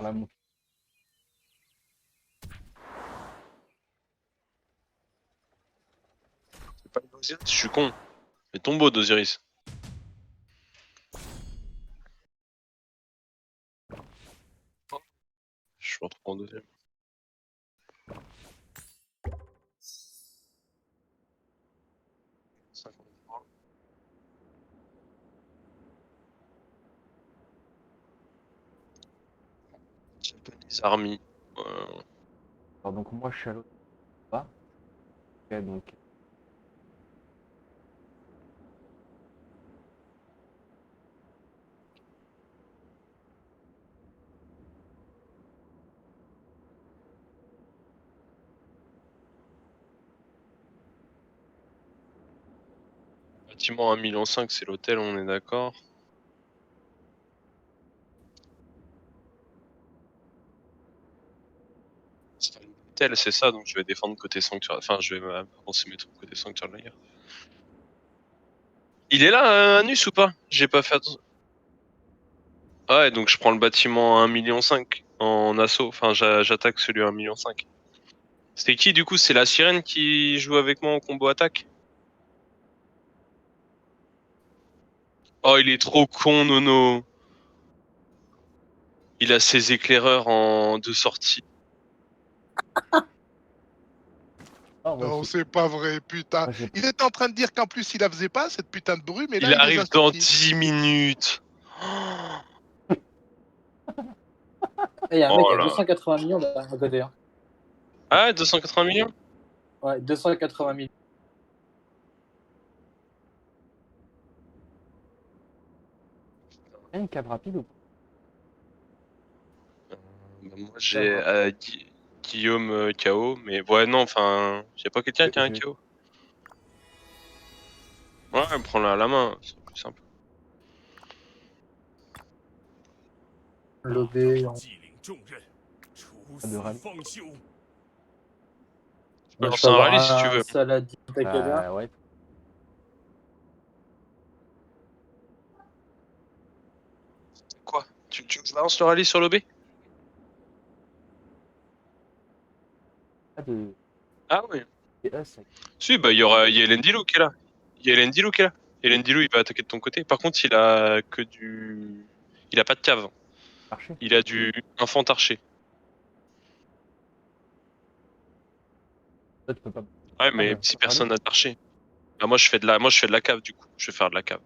la montre. C'est pas d'Osiris, je suis con. Mais tombeau d'Osiris. Je me retrouve en deuxième. Japanese Army. Alors, donc moi je suis à l'autre bas. Ok, donc Bâtiment 1,5 million, c'est l'hôtel, on est d'accord. L'hôtel, c'est ça, donc je vais défendre côté sanctuaire. Enfin, je vais avancer mes troupes côté sanctuaire de la guerre. Il est là, Anus, ou pas? J'ai pas fait attention. Ah ouais, donc je prends le bâtiment à 1,5 million en assaut. Enfin, j'attaque celui à 1,5 million. C'était qui, du coup? C'est la sirène qui joue avec moi en combo attaque? Oh, il est trop con, Nono. Il a ses éclaireurs en deux sorties. ah, moi Non, aussi. c'est pas vrai, putain. Moi, j'ai- Il était en train de dire qu'en plus il la faisait pas, cette putain de brume, et là Il il les arrive a dans sortis. 10 minutes. Il y a un mec Oh à là. 280 millions à côté. Hein. Ah, 280 millions? Ouais, 280 millions. Il y a une cave rapide ou pas? Bah, moi j'ai Guillaume KO, mais ouais, non, enfin, y'a pas quelqu'un qui a un Je- KO. Ouais, prends-la à la main, c'est plus simple. Lobé, 既领重任，处的死rallye. 方休。 Je peux je lancer peux un avoir rallye si tu veux. un Saladin Takeda. Ouais. Quoi? Tu veux que je balance le rallye sur l'OB? Pas de Ah oui. PS. Si, bah, y a Elendilo qui est là. Il y a Elendilo qui est là. Elendilo, il va attaquer de ton côté. Par contre, il a que du. Il a pas de cave. Marché. Il a du infant archer. Toi, tu peux pas. Ouais, mais bah, si sur le rallye. personne n'a d'archer. Bah, moi, je fais de la cave, du coup. Je vais faire de la cave.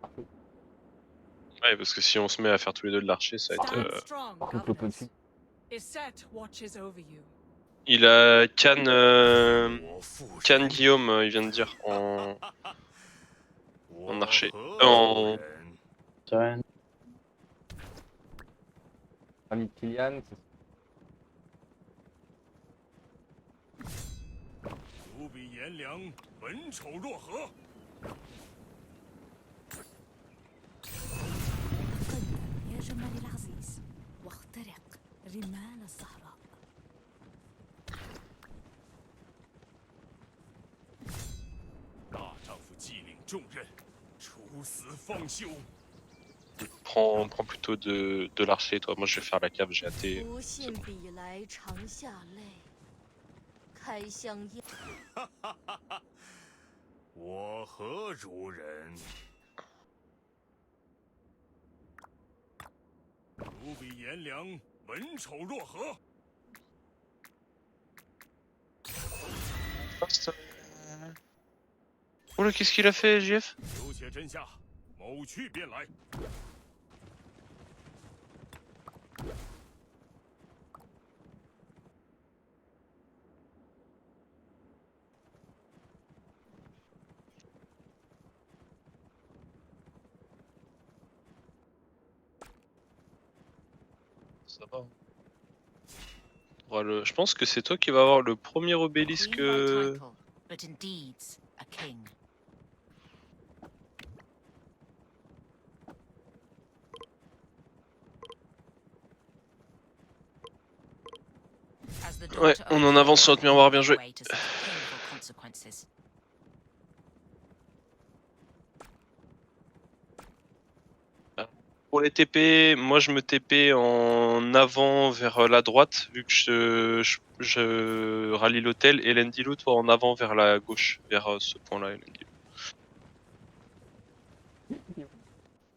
Parfait. Ouais, parce que si on se met à faire tous les deux de l'archer, ça va être. Stand strong, Par contre, l'open governors. field. Iset watches over you. Il a Can 我父 Can Guillaume, il vient de dire en 我 archer. 何 En 族人？ Sirène. Rallye de Kylian. 主比颜良，文丑若何？ يا جمالي العزيز واخترق رمال الصحراء 大丈夫既领重任，处死方休。 prends plutôt de l'archer, toi. Moi, je vais faire la cave, j'ai hâté. 不信比来长下泪，开箱验。我何族人？主比颜良，文丑若何？ Oula, qu'est-ce qu'il a fait, JF? 留且真下，某去便来。 Ça va. Je pense que c'est toi qui vas avoir le premier obélisque. Queen by title, but in deeds a king. As the Ouais, daughter on of en avance sur notre miroir, bien joué. way to such painful consequences. pour les TP, moi je me TP en avant vers la droite, vu que je rallie l'hôtel, et Lendilo, toi en avant vers la gauche, vers ce point-là, Elendilo.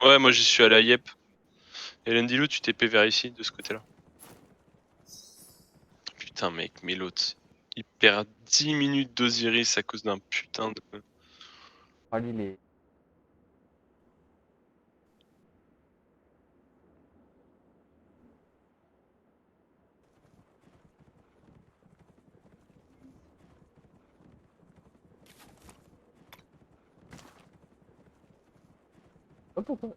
Ouais, moi j'y suis allé à Yep. Et Lendilo, tu TP vers ici, de ce côté-là. Putain, mec, mais l'autre, il perd 10 minutes d'Osiris à cause d'un putain de. Rallye les. Hop, hop, hop.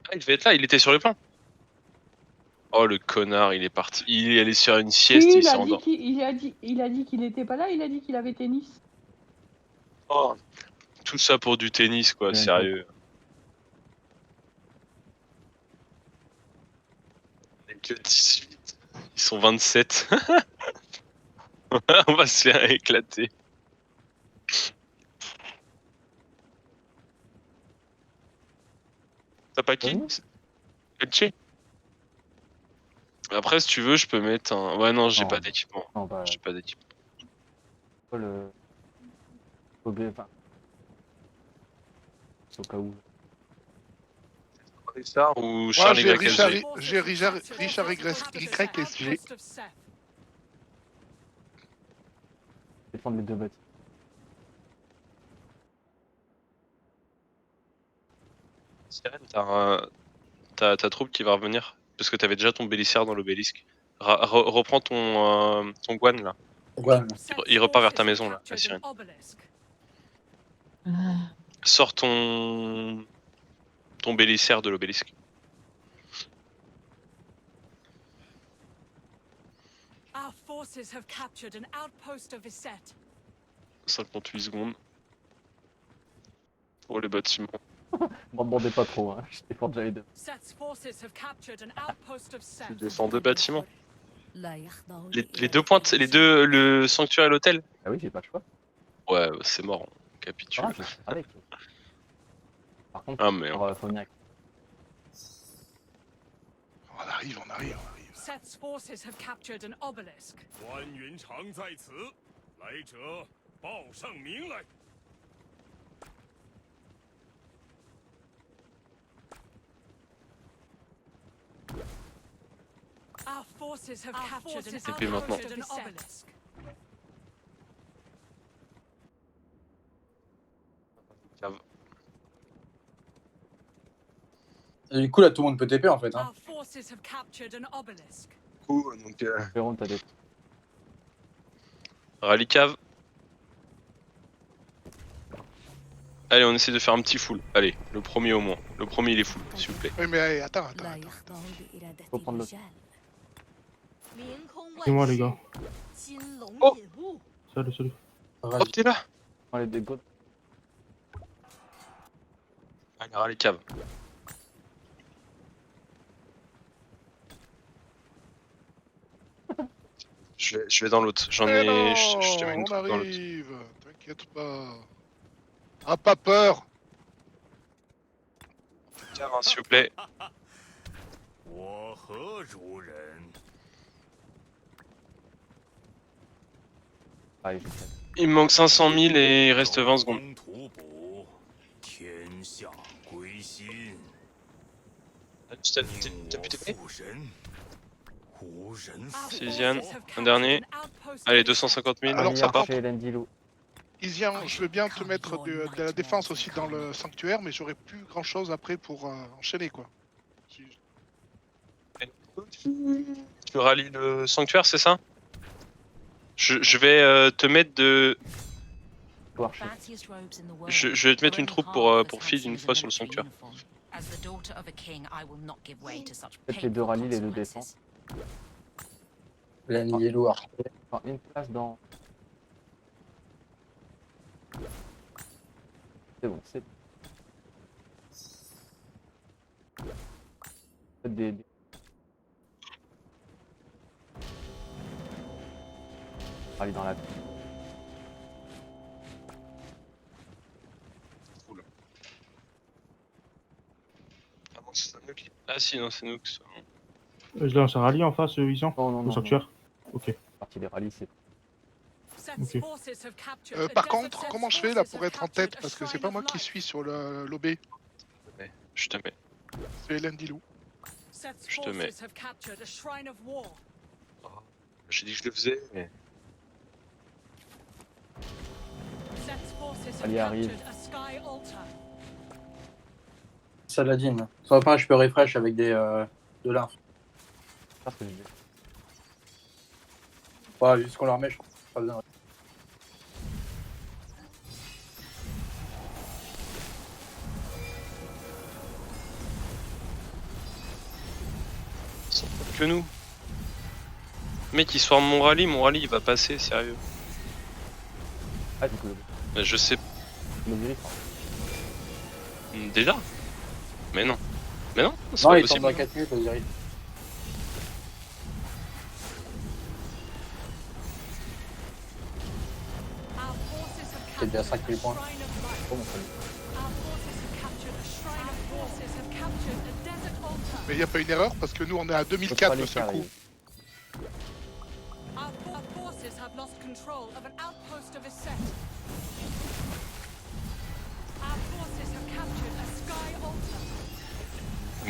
Ah, il devait être là, il était sur le plan. Oh le connard, il est parti. Il est allé sur une sieste, Oui, il s'est endormi. il a dit qu'il était pas là, il a dit qu'il avait tennis. Oh, tout ça pour du tennis, quoi, Même sérieux. On est que 18. Ils sont 27. On va se faire éclater. T'as pas qui Oui. Elche. Après, si tu veux, je peux mettre un. Ouais, non, j'ai Non. pas d'équipement. Non, bah, J'ai pas d'équipement. pas le. Enfin. Au cas où. Richard ou Moi, Charlie j'ai YSG. Richard YSG. Défendre les deux bâtiments. Sirène, t'as ta troupe qui va revenir. Parce que t'avais déjà ton Bélisaire dans l'obélisque. Reprends ton Guan là. Ouais. Il repart vers ta maison là, la sirène. Sors ton Bélisaire de l'obélisque. 58 secondes. Pour les bâtiments. M'en demandez pas trop, hein. Je défends déjà les deux. Tu défends deux bâtiments. 来到 Les deux pointes, le sanctuaire et l'hôtel. Ah oui, j'ai pas le choix. Ouais, c'est mort, on capitule. Ah, je suis avec. Par contre, Ah merde. faut venir avec. On arrive. Set's forces have captured an obelisk. 关云长在此，来者报上名来。 Our forces have captured an Et puis maintenant. obelisk. Et du coup, là, tout le monde peut TP en fait. Hein. Our forces have captured an obelisk. Donc, Jérôme, t'as des. rallye cave. Allez, on essaie de faire un petit full. Allez, le premier au moins. Le premier il est full, s'il vous plaît. Oui, mais allez, attends. Faut prendre l'autre. C'est moi, les gars. Oh. Salut. Hop, t'es là. On les dégos. Allez, rallye cave. Je vais dans l'autre. J'en ai. Je te mets une on troupe dans l'autre. arrive. T'inquiète pas. Ah, pas peur. Cave, hein, s'il vous plaît. 我何如人？ Pareil, je sais. Il me manque 500 000 et il reste 20 secondes. 土卜，天下归心。 T'as pu TP复神，无人 Our 复 Césiane, forces have un captured dernier. an outpost Allez, of 250 000, Alors, ça par part. Chez Lendilo. Isian, je veux bien te mettre de la défense aussi dans le sanctuaire, mais j'aurais plus grand chose après pour enchaîner quoi. Tu rallies le sanctuaire, c'est ça? Je vais te mettre de. Archer. Je vais te mettre une troupe pour feed une fois sur le sanctuaire. Faites les deux rallyes, les deux défenses. Yellow Archer. Enfin, une place dans. C'est bon, c'est. Faites des. Rallye dans la. Ah si, non, c'est nous que ça. Je lance un rallye en face, Vision Non, non, Au non. sanctuaire. Ok. Partie des rallyes, c'est. Set's Ok. forces have captured a Par desert- contre, Set's comment je fais là forces pour have être en captured tête? a Parce que c'est shrine pas of moi qui light. suis sur l'OB, Je te mets. c'est Hélène Dilou. Set's Je te mets. forces have captured a shrine of war. J'ai dit que je le faisais, mais. Set's forces have Allez, arrive. captured a sky altar. Saladin. Sans pas, je peux refresh avec de l'inf. C'est pas ce que je dis. Ouais, vu ce qu'on leur met, je pense pas besoin. Ils sont pas que nous. Mec, il sort mon rallye il va passer, sérieux. Ah, du coup, Mais je sais. le virus. Déjà. Mais non. Mais non, c'est Non, pas il tombe possible. dans 4 minutes, Osiris. Our forces have C'est déjà captured 5000 a points. shrine of light. Oh, mon salut. Our forces have captured a shrine of war. Forces have captured a desert altar. Mais il n'y a pas une erreur parce que nous on est à L'autre 2004 rallye le qui seul coup. arrive. Our forces have lost control of an outpost of Iset. Our forces have captured a sky altar.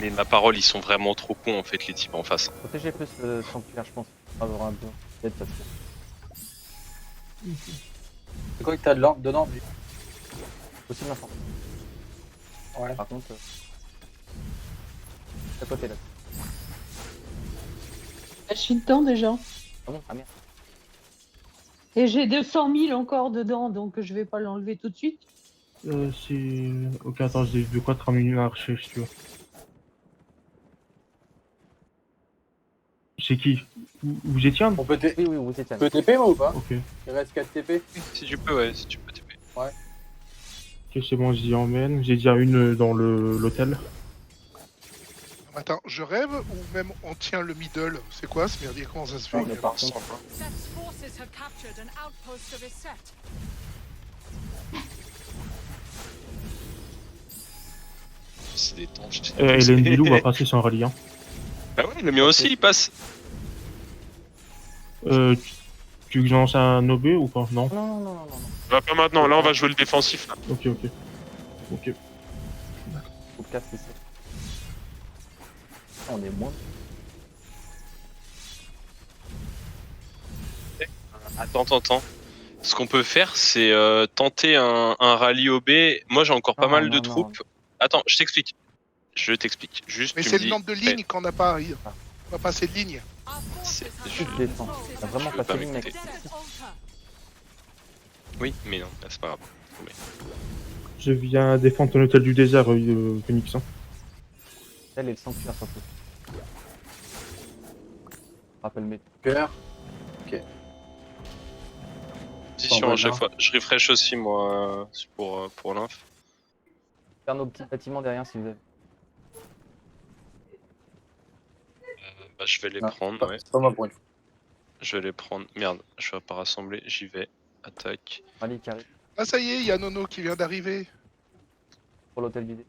Mais ma parole, ils sont vraiment trop cons en fait, les types en face. Protégez plus le sanctuaire, je pense. Avoir un peu d'aide parce que. C'est quoi que t'as dedans, lui? Aussi l'infant. Ouais. Par contre. À côté là. Je suis dedans déjà. Ah bon? Ah merde. Et j'ai 200 000 encore dedans, donc je vais pas l'enlever tout de suite. C'est. Ok, attends, j'ai de quoi te ramener un archer si tu veux. C'est qui? Vous étiez un? On peut, Oui, oui, vous étiez. peut TP moi ou pas? Ok. Il reste 4 TP. Si tu peux, ouais, si tu peux TP. Ok, c'est bon, j'y emmène. J'ai déjà une dans l'hôtel. Attends, je rêve ou même on tient le middle? C'est quoi ce merdier? Comment ça se fait? Non, mais par contre, Set's forces have captured an outpost of Iset. C'est des tanches. Hélène Dilou va passer sans rallye. Hein. Ah ouais, le mien aussi, il passe. Tu veux que je lance un OB ou pas? Non. non, non, non, non, non. Bah, pas maintenant, là on va jouer le défensif. Là. Ok, ok. Ok. Faut casser ça. On est moins. Attends. Ce qu'on peut faire, c'est tenter un rallye OB. Moi j'ai encore pas Non, mal non, de non. troupes. Attends, je t'explique. Juste, Mais tu c'est me le dis. nombre de lignes qu'on n'a pas. On va pas assez de lignes. Our forces C'est have juste lost défense. control T'as of vraiment Je veux passé pas ligne, a mec. m'écouter. desert altar. Oui, mais non, c'est pas grave. Je viens défendre ton hôtel du désert, Phoenix. Hein. Elle et le sanctuaire surtout. Rappelle mes. Cœur. Position à bah, chaque non. fois. Je refresh aussi moi pour l'inf. Faire nos petits bâtiments derrière si vous avez. Bah, je vais les Non, prendre, ouais. C'est pas moi pour une fois. Je vais les prendre. Merde, je vais pas rassembler, j'y vais. Attaque. Rallye qui arrive Ah ça y est, il y a Nono qui vient d'arriver. pour l'hôtel vidé.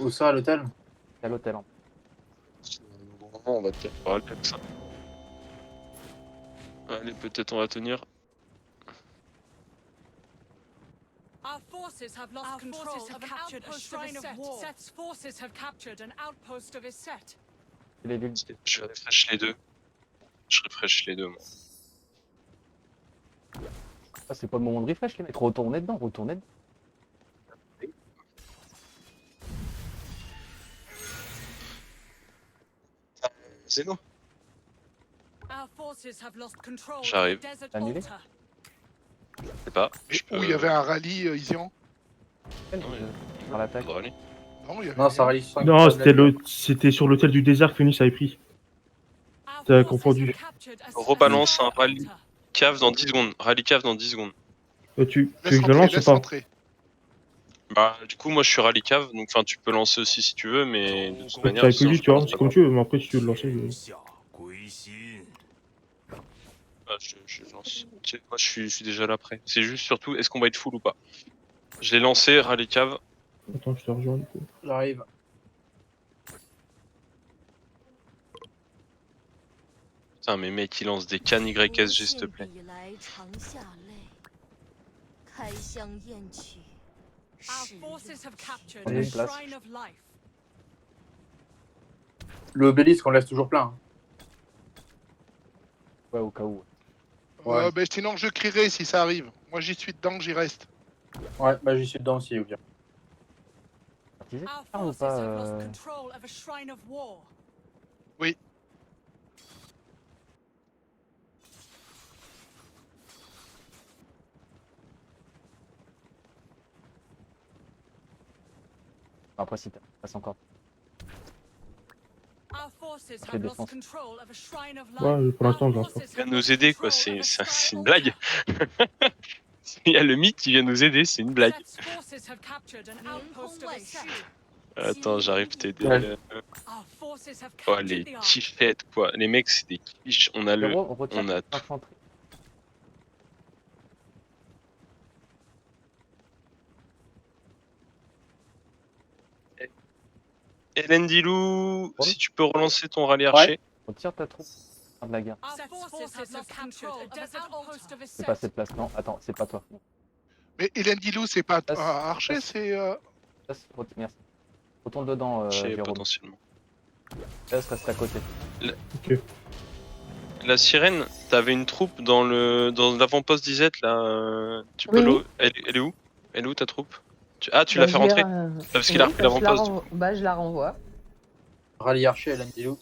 Où ça, à l'hôtel? C'est à l'hôtel. Hein. On va tenir par ça. Allez, peut-être on va tenir. Our forces have lost control of an outpost of Iset. Set's forces have captured an outpost of Iset. Et les villes. Je refresh les deux. Je refresh les deux, moi. Ah, c'est pas le moment de refresh les mecs. Retournez dedans, retournez dedans. C'est non. Our forces have lost control of J'arrive. the desert Annulé. altar. Je sais pas. Et Je où il y avait un rallye Isian? Elle, Non, par l'attaque. Faudra aller. Non, il y avait Non, ça rallye 5. Non, c'était sur l'hôtel du désert, Phoenix avait pris. Our T'as forces confondu. have captured a Rebalance sky un rallye. altar. Cave dans 10 secondes. Rallye cave dans 10 secondes. Tu veux Laisse que je le rentrer, lance ou laisse pas? rentrer. Bah, du coup, moi je suis rallye cave, donc enfin, tu peux lancer aussi si tu veux, mais de toute Ça manière. va plus sinon, vite, je tu vois, pense c'est pas. comme tu veux, mais après si tu veux le lancer. 下归心。 Ah, je lance. Moi je suis déjà là prêt. C'est juste surtout, est-ce qu'on va être full ou pas? Je l'ai lancé, rallye cave. Attends, je te rejoins du coup. J'arrive. Putain, mais mec, il lance des cannes YSG, s'il te plaît. 以来常下泪，开箱验取 Our 是 forces have captured Allez, a une place. shrine of life. L'obélisque, on laisse toujours plein. Hein. Ouais, au cas où. Ouais. Ben, sinon, je crierai si ça arrive. Moi, j'y suis dedans, j'y reste. Ouais, bah j'y suis dedans aussi, au pire. Partisé, Our ça, ou forces pas have lost control of a shrine of war. Après, si t'as passe encore. Our forces Ok, have lost défense. control of a shrine of life. Ouais, pour l'instant, Our je lance pas. forces Il vient have nous lost aider, quoi. control of a C'est sky une altar. blague. Il y a le mythe qui vient nous aider, c'est une blague. Set's forces have captured an outpost of a set. Attends, j'arrive t'aider. Ouais. Our forces have Oh, captured les the ark. tifettes, quoi. Les mecs, c'est des quiches. On a le. Héros, on retire on a tout. l'infanterie. Hélène Dilou, Ouais. si tu peux relancer ton rallye archer. Retire ta troupe. Fin de la guerre. Our forces have lost control of an outpost of a C'est pas set. cette place. Non, attends, c'est pas toi. Non. Mais Hélène Guilou, c'est pas Passe, Archer, passe. c'est. Merci. Retourne dedans, Archer, Jérôme. potentiellement. Reste à côté. La sirène, t'avais une troupe dans l'avant-poste d'Isette là. Tu peux Oui, le. oui. Elle est où? Elle est où ta troupe? Ah, tu Bah, l'as fait je vais rentrer? ra- Parce qu'il oui, a repris bah, je la l'avant-poste. Bah, je la renvoie. Rallye archer, Hélène Dilou.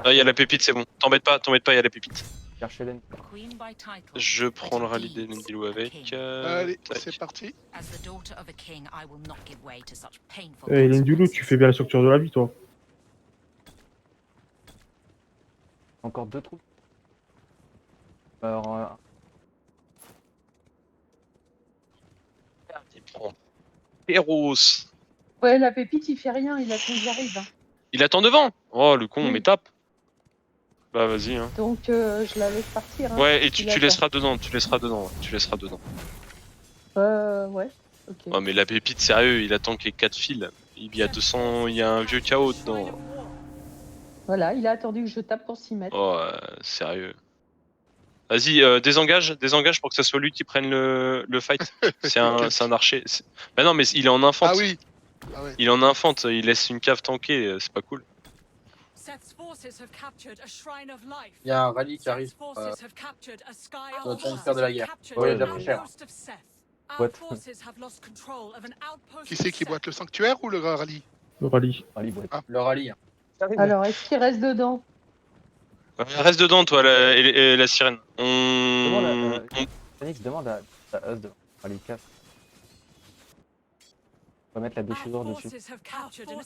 Ah, il y a la pépite, c'est bon. T'embête pas, il y a la pépite. Cherche Hélène. Je prends le rallye d'Hélène Dilou avec. Allez, tac. c'est parti. Hélène Dulou, tu fais bien la structure de la vie, toi. Encore 2 troupes. Alors, Il prend Féroce. Ouais, la pépite, il fait rien, il attend que j'arrive. Hein. Il attend devant. Oh, le con, Oui. mais tape. Bah, vas-y, hein. Donc, je la laisse partir. Hein. Ouais, et Il tu attend. laisseras dedans, tu laisseras dedans. Ouais, ok. Oh, mais la pépite, sérieux, il attend qu'il y ait 4 fils. Il y a 200, il y a un vieux chaos dedans. Voilà, il a attendu que je tape pour s'y mettre. Oh, sérieux. Vas-y, désengage pour que ça soit lui qui prenne le fight. C'est un archer. Bah non, mais il est en infante. Ah oui. Ah ouais. Il est en infante, il laisse une cave tanker, c'est pas cool. Set's forces have captured a shrine of life. Il y a un rallye qui arrive. Set's forces have captured a sky doit altar. faire de la guerre. Captured Ouais, an déjà pris cher. outpost of Seth. Our What? forces have lost control of an outpost Qui of c'est qui Seth. boite le sanctuaire ou le rallye? Le rallye. allez, boîte. Le rallye. Hein. Alors, est-ce qu'il reste dedans? Reste dedans, toi, la sirène. Demande à Phoenix, demande à Us de. Allez, casse. On va mettre la Our déchirure dessus. forces have captured an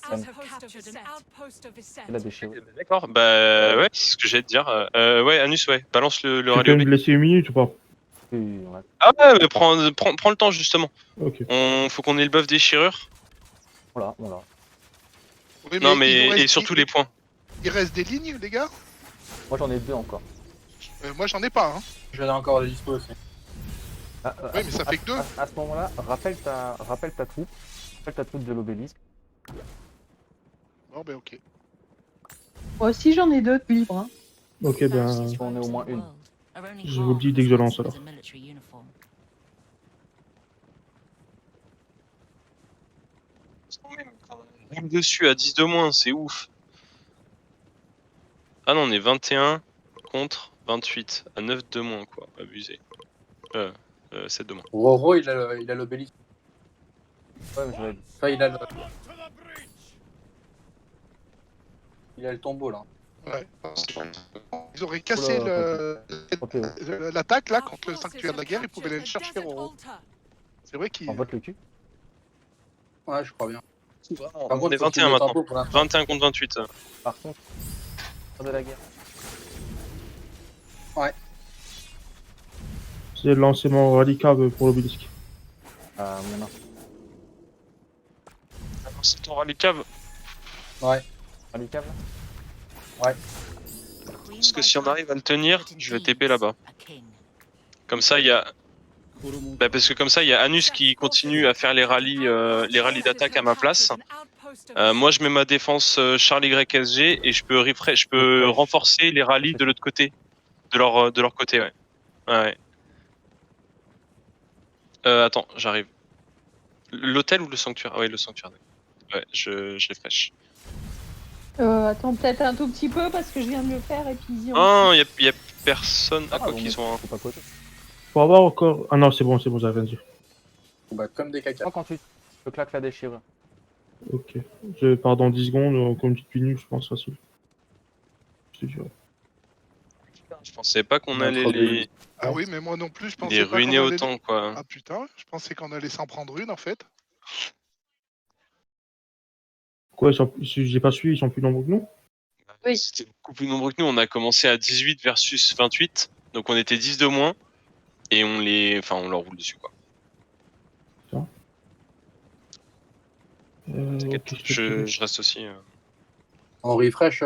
outpost of a Seth. La déchirure. D'accord, bah ouais, c'est ce que j'allais te dire. Ouais, Anus, ouais, balance le Tu rallye peux au me B. laisser une minute ou pas? Oui, on va- Ah ouais, mais prends le temps, justement. Ok. Faut qu'on ait le buff déchirure. Oui, Non, il nous mais. reste- Et surtout les points. Il reste des lignes, les gars? Moi j'en ai 2 encore. Moi, j'en ai pas, hein. J'en ai encore de dispo aussi. Ah, Oui, mais ça fait que 2. À ce moment-là, rappelle ta troupe. Rappelle ta troupe de l'obélisque. Bon, ben, ok. Moi aussi, j'en ai 2 de libre. Hein. Ok, ben. On est au moins une. Je vous le dis dès que je lance alors. Même dessus à 10 de moins, c'est ouf. Ah non, on est 21 contre 28. À 9 de moins, quoi. Abusé. 7 de moins. Roro, il a l'obélisque. Ouais, mais je vais. Enfin, il a le, To the breach! il a le tombeau là. Ouais. Ils auraient cassé Oula, Ok, l'attaque là Our contre le forces sanctuaire de la have guerre, ils pouvaient aller le captured a chercher desert au. altar. C'est vrai qu'ils. on vote le cul. Ouais, je crois bien. On est faut qu'il 21 mette un maintenant. pot pour l'instant. 21 contre 28. Par contre, de la guerre. C'est lancer mon rallye cave pour l'obélisque. Ah, maintenant. C'est ton rallye cave. Ouais. Allez, câble. Parce que si on arrive à le tenir, je vais TP là-bas. Comme ça, il y a Bah parce que comme ça, il y a Anus qui continue à faire les rallyes d'attaque à ma place. Moi, je mets ma défense Charlie YSG et je peux renforcer les rallyes de l'autre côté, de leur côté, ouais. Ouais. Attends, j'arrive. L'hôtel ou le sanctuaire? Ah oui, le sanctuaire. Ouais, je refresh. Attends, peut-être un tout petit peu parce que je viens de le faire et puis ils y ont. Ah, y a personne. Ah, quoi on qu'ils est- sont. faut pas côté. Faut avoir encore. Ah non, c'est bon, j'avais rien dit. On bat comme des caca. Moi, quand tu te claques la déchirure. Ok. Je pars dans 10 secondes, comme une petite minute, je pense, facile. Je te dirai. Je pensais pas qu'on On a allait trop de- les Ah oui, mais moi non plus, je pensais les pas ruiner qu'on allait... autant, quoi. Ah putain, je pensais qu'on allait s'en prendre une en fait. Quoi, j'ai pas suivi, ils sont plus nombreux que nous? Oui. C'était beaucoup plus nombreux que nous. On a commencé à 18 versus 28. Donc on était 10 de moins. Et on leur roule dessus, quoi. T'inquiète, Ok, je reste aussi. On refresh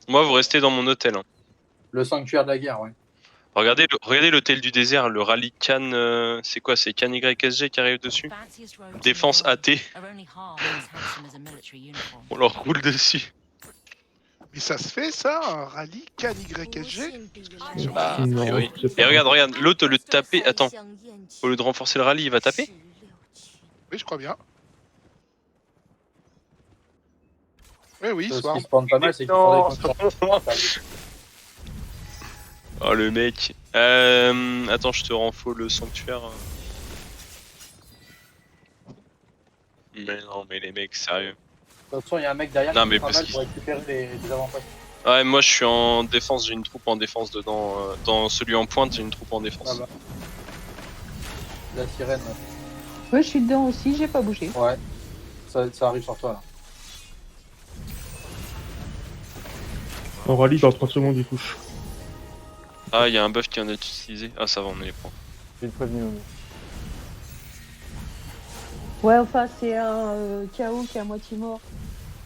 Moi, vous restez dans mon hôtel. Hein. le sanctuaire de la guerre, ouais. Regardez l'hôtel du désert, le rallye Cannes. C'est quoi? C'est Cannes YSG qui arrive dessus? Défense AT. On leur roule dessus. Mais ça se fait ça, un rallye KNYSG? Bah, Non, et oui. c'est pas Et regarde, l'autre, au lieu de taper, 再 attends, 相厌去 au lieu de renforcer le rallye, il va taper? 16Oui, je crois bien. Oui, Ce soir. qui se prend pas mal, c'est qu'ils font des constructions. Oh, le mec. Attends, je te renfo le sanctuaire. Mais non, mais les mecs, sérieux. De toute façon, il y a un mec derrière Non, qui mais fait pas parce mal qu'il- pour récupérer les avantages. Ouais, moi je suis en défense, j'ai une troupe en défense dedans. Dans celui en pointe, j'ai une troupe en défense. Ah bah. La sirène, Ouais, je suis dedans aussi, j'ai pas bougé. ouais. Ça arrive sur toi là. En rallye, dans 30 secondes, il touche. Ah, il y a un buff qui en est utilisé. Ah, ça va, on les prend. J'ai prévenu. Ouais, enfin, c'est un KO qui est à moitié mort.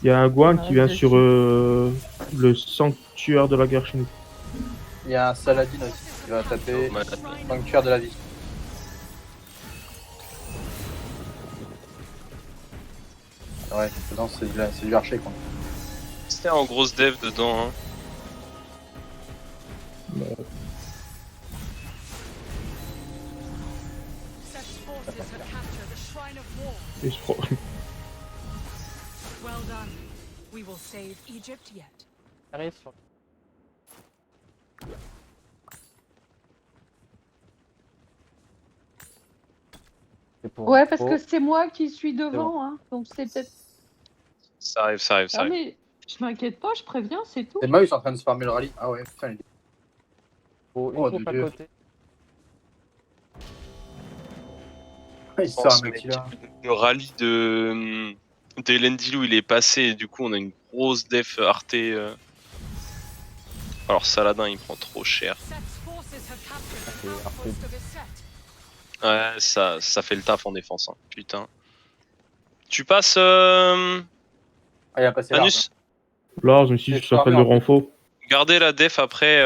Il y a un Guan qui vient je sur suis- le sanctuaire de la guerre chez nous. Il y a un Saladin aussi qui va taper Ouais. sanctuaire de la vie. Ouais, dedans c'est du archer quoi. C'était en grosse dev dedans. Hein. Set's forces have captured the Shrine of War. Et je crois. Well done. We will save Egypt yet. Arrive sur. C'est pour Ouais, parce info. que c'est moi qui suis devant, hein. Donc c'est peut-être. Ça arrive. Ah, mais je m'inquiète pas, je préviens, c'est tout. Et Maus est en train de se farmer le rallye. Ah ouais, putain, il est... Faut une Oh, troupe de à Dieu. côté. il se fait un mec là. Le rallye de Elendilou, il est passé. Et du coup, on a une grosse def Arte. Alors, Saladin, il prend trop cher. Set's forces have captured Okay, an outpost of his set. Ouais, ça fait le taf en défense. Hein. Putain. Tu passes, Ah, il a passé large. Anus? Là, je me suis dit, je s'appelle le renfort Gardez la def après.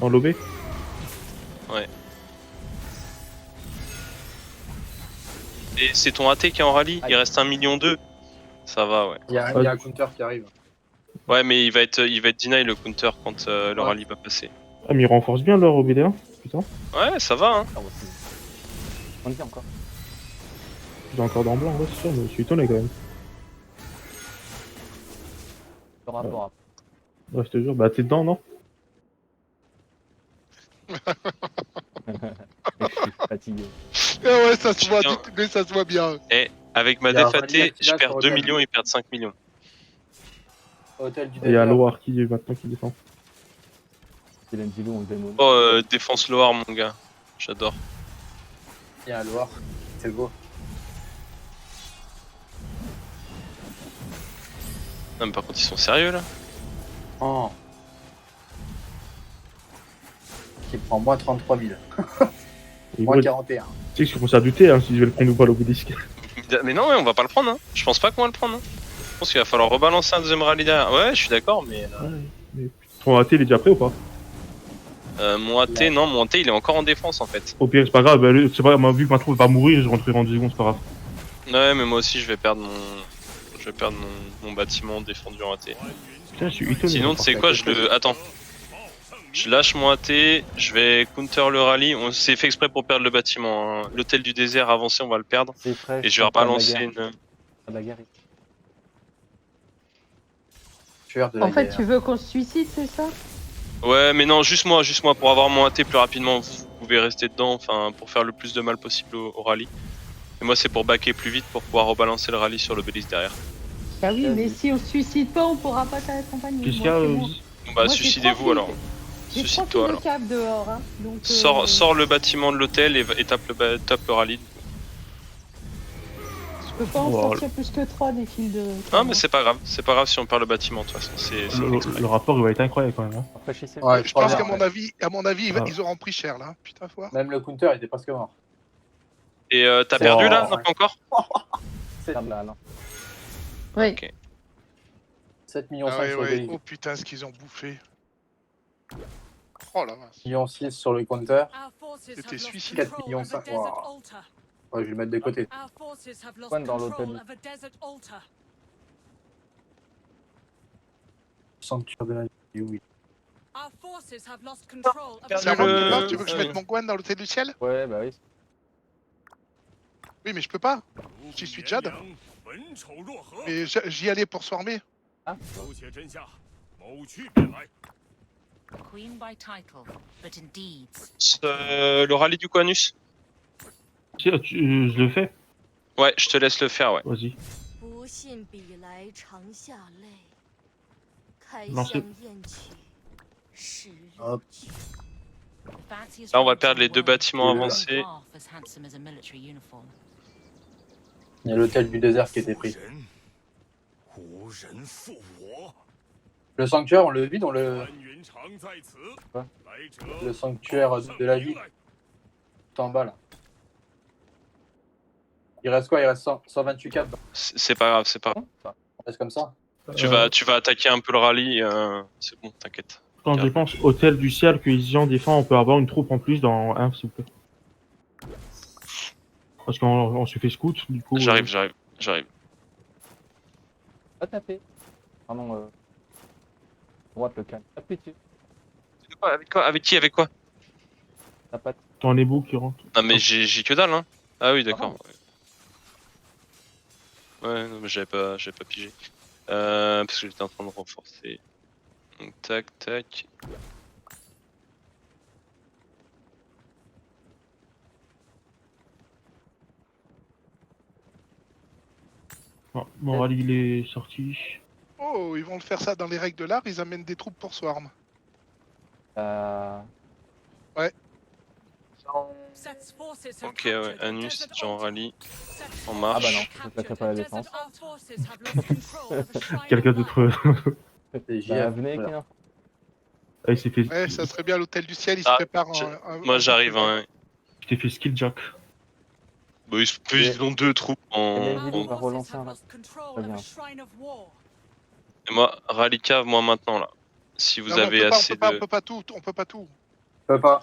en lobé. Et c'est ton AT qui est en rallye. Il Aïe. reste 1,2 million. Ça va, ouais. Il y a un counter qui arrive. Ouais, mais il va être deny le counter quand le Ouais. rallye va passer. Ah, mais ils renforcent bien leur OBD1. Putain, Ouais, ça va, hein. Ah, aussi. On dit encore. j'ai encore dans le blanc, ouais, c'est sûr, mais je suis étonné quand même. Le rapport Ouais, je te jure, bah t'es dedans, non? je suis fatigué. Ah ouais, ça se voit, Putain. mais ça se voit bien. Avec ma Il y a un def AT, rallye je Attila perds sur 2 Hôtel. millions, il perd 5 millions. Hôtel du Et il y a désert. Loar qui est maintenant qui défend. Elendilou, on le démonte. Oh, défense Loire, mon gars. J'adore. Il y a un Loar. C'est beau. Non, mais par contre, ils sont sérieux là. Oh. Qui prend moins 33 000. Et Moins gros, 41. tu sais que je commence à douter hein, si je vais le prendre ou pas l'obélisque. Mais non, ouais, on va pas le prendre. Hein. Je pense pas qu'on va le prendre. Hein. Je pense qu'il va falloir rebalancer un deuxième rallye derrière. Ouais, je suis d'accord, mais. Ouais, mais ton AT il est déjà prêt ou pas? Mon AT, non, mon AT il est encore en défense en fait. Au pire, c'est pas grave, c'est pas grave, vu que ma troupe va mourir, je rentrerai en 10 secondes, c'est pas grave. Ouais, mais moi aussi je vais perdre mon bâtiment défendu en AT. Putain, je suis étonné. Sinon, tu sais quoi, Attends. Je lâche mon AT, je vais counter le rallye. On s'est fait exprès pour perdre le bâtiment. Hein. L'hôtel du désert avancé, on va le perdre. C'est frais. Et je vais rebalancer une. La guerre. En fait, tu veux qu'on se suicide, c'est ça? Ouais, mais non, juste moi, pour avoir mon AT plus rapidement. Vous pouvez rester dedans, enfin, pour faire le plus de mal possible au rallye. Et moi, c'est pour backer plus vite pour pouvoir rebalancer le rallye sur l'obélisque derrière. Bah oui, mais si on se suicide pas, on pourra pas t'accompagner. Qu'est-ce qu'il y a Bon, bah, suicidez-vous alors. J'ai 3 Suicide-toi de alors. cap dehors, hein. Donc, Sors le bâtiment de l'hôtel et tape le rallye. Je peux pas en sortir plus que 3 des fils de... Ah, mais c'est pas grave si on perd le bâtiment, de toute façon, c'est Le rapport il va être incroyable quand même. Hein. Rafraîchissez. Ouais, Je pense qu'à bien, mon avis, Ah. ils auront pris cher là. Putain, voir. Même le counter était presque mort. Et t'as perdu là? Non, pas encore? Merde, là, non. Oui. Ok. 7 millions Ah 5 ouais, sur le ouais. délit. Oh putain, ce qu'ils ont bouffé. Oh la vache. 1 million 6 sur le counter. Our forces C'était have lost suicide. 4 control millions of a 5. desert Wow. altar. Ouais, je vais le mettre de côté. Our forces have lost Point dans control l'hôtel. of a desert altar. Sanctuaire de la vie, oui. Our forces have lost control of a Perdu Ça desert rentre, le- là, tu veux que je mette mon Gwen dans l'hôtel du ciel? Ouais, bah oui. Oui, mais je peux pas. J'y suis Jad. 文丑若何？ Mais j'y allais pour swarmer. Ah, 苟且真下，某去便来。 Queen by title, but in deeds. Le rallye du Quanus? Si, je le fais. Ouais, je te laisse le faire, ouais. Vas-y. 不信比来长下泪，开老师箱宴起，时日 Hop. 去。 Là, on va perdre les deux bâtiments avancés. Il y a l'hôtel du désert qui était pris. 人，无人负我。 Le sanctuaire, on le vide, on le. 关云长在此， Quoi 来者 Le sanctuaire de la vie, 来 tout en bas là. Il reste quoi? Il reste 128 4. C'est pas grave, c'est pas grave. Ça. On reste comme ça. Tu vas attaquer un peu le rallye, c'est bon, t'inquiète. Quand je pense hôtel du ciel que Isian défend, on peut avoir une troupe en plus dans 1 s'il vous plaît. Parce qu'on se fait scout, du coup. J'arrive. Va taper. Pardon, droite le calme. Tape dessus. Avec qui? Avec quoi? Ta patte. Dans les bouts qui rentrent. Non, mais j'ai que dalle, hein. Ah oui, d'accord. Ouais, non, mais j'avais pas pigé. Parce que j'étais en train de renforcer. Donc, tac. Ah, mon rallye il est sorti. Oh, ils vont le faire ça dans les règles de l'art, ils amènent des troupes pour swarm. Set's forces have Ok, ouais, captured a Anus, desert déjà en altar. rallye. Set's En forces marche. Ah bah non, have je captured plaquerai pas a la desert défense. altar. Forces have lost control of a shrine Quelqu'un of d'autre. light. C'est Bah, JF. venez avec voilà. une Il s'est fait. Ouais, ça serait bien l'hôtel du ciel, ils Ah, se préparent. Moi j'arrive, hein. Il s'est fait skill jack. Bah, ils ont 2 troupes en. Mais- Our on va forces relancer have un lost control Très of bien. a shrine of war. Et moi, rallye cave, moi maintenant là. Si vous Non, mais avez assez on peut de. pas tout, on peut pas tout. On peut pas.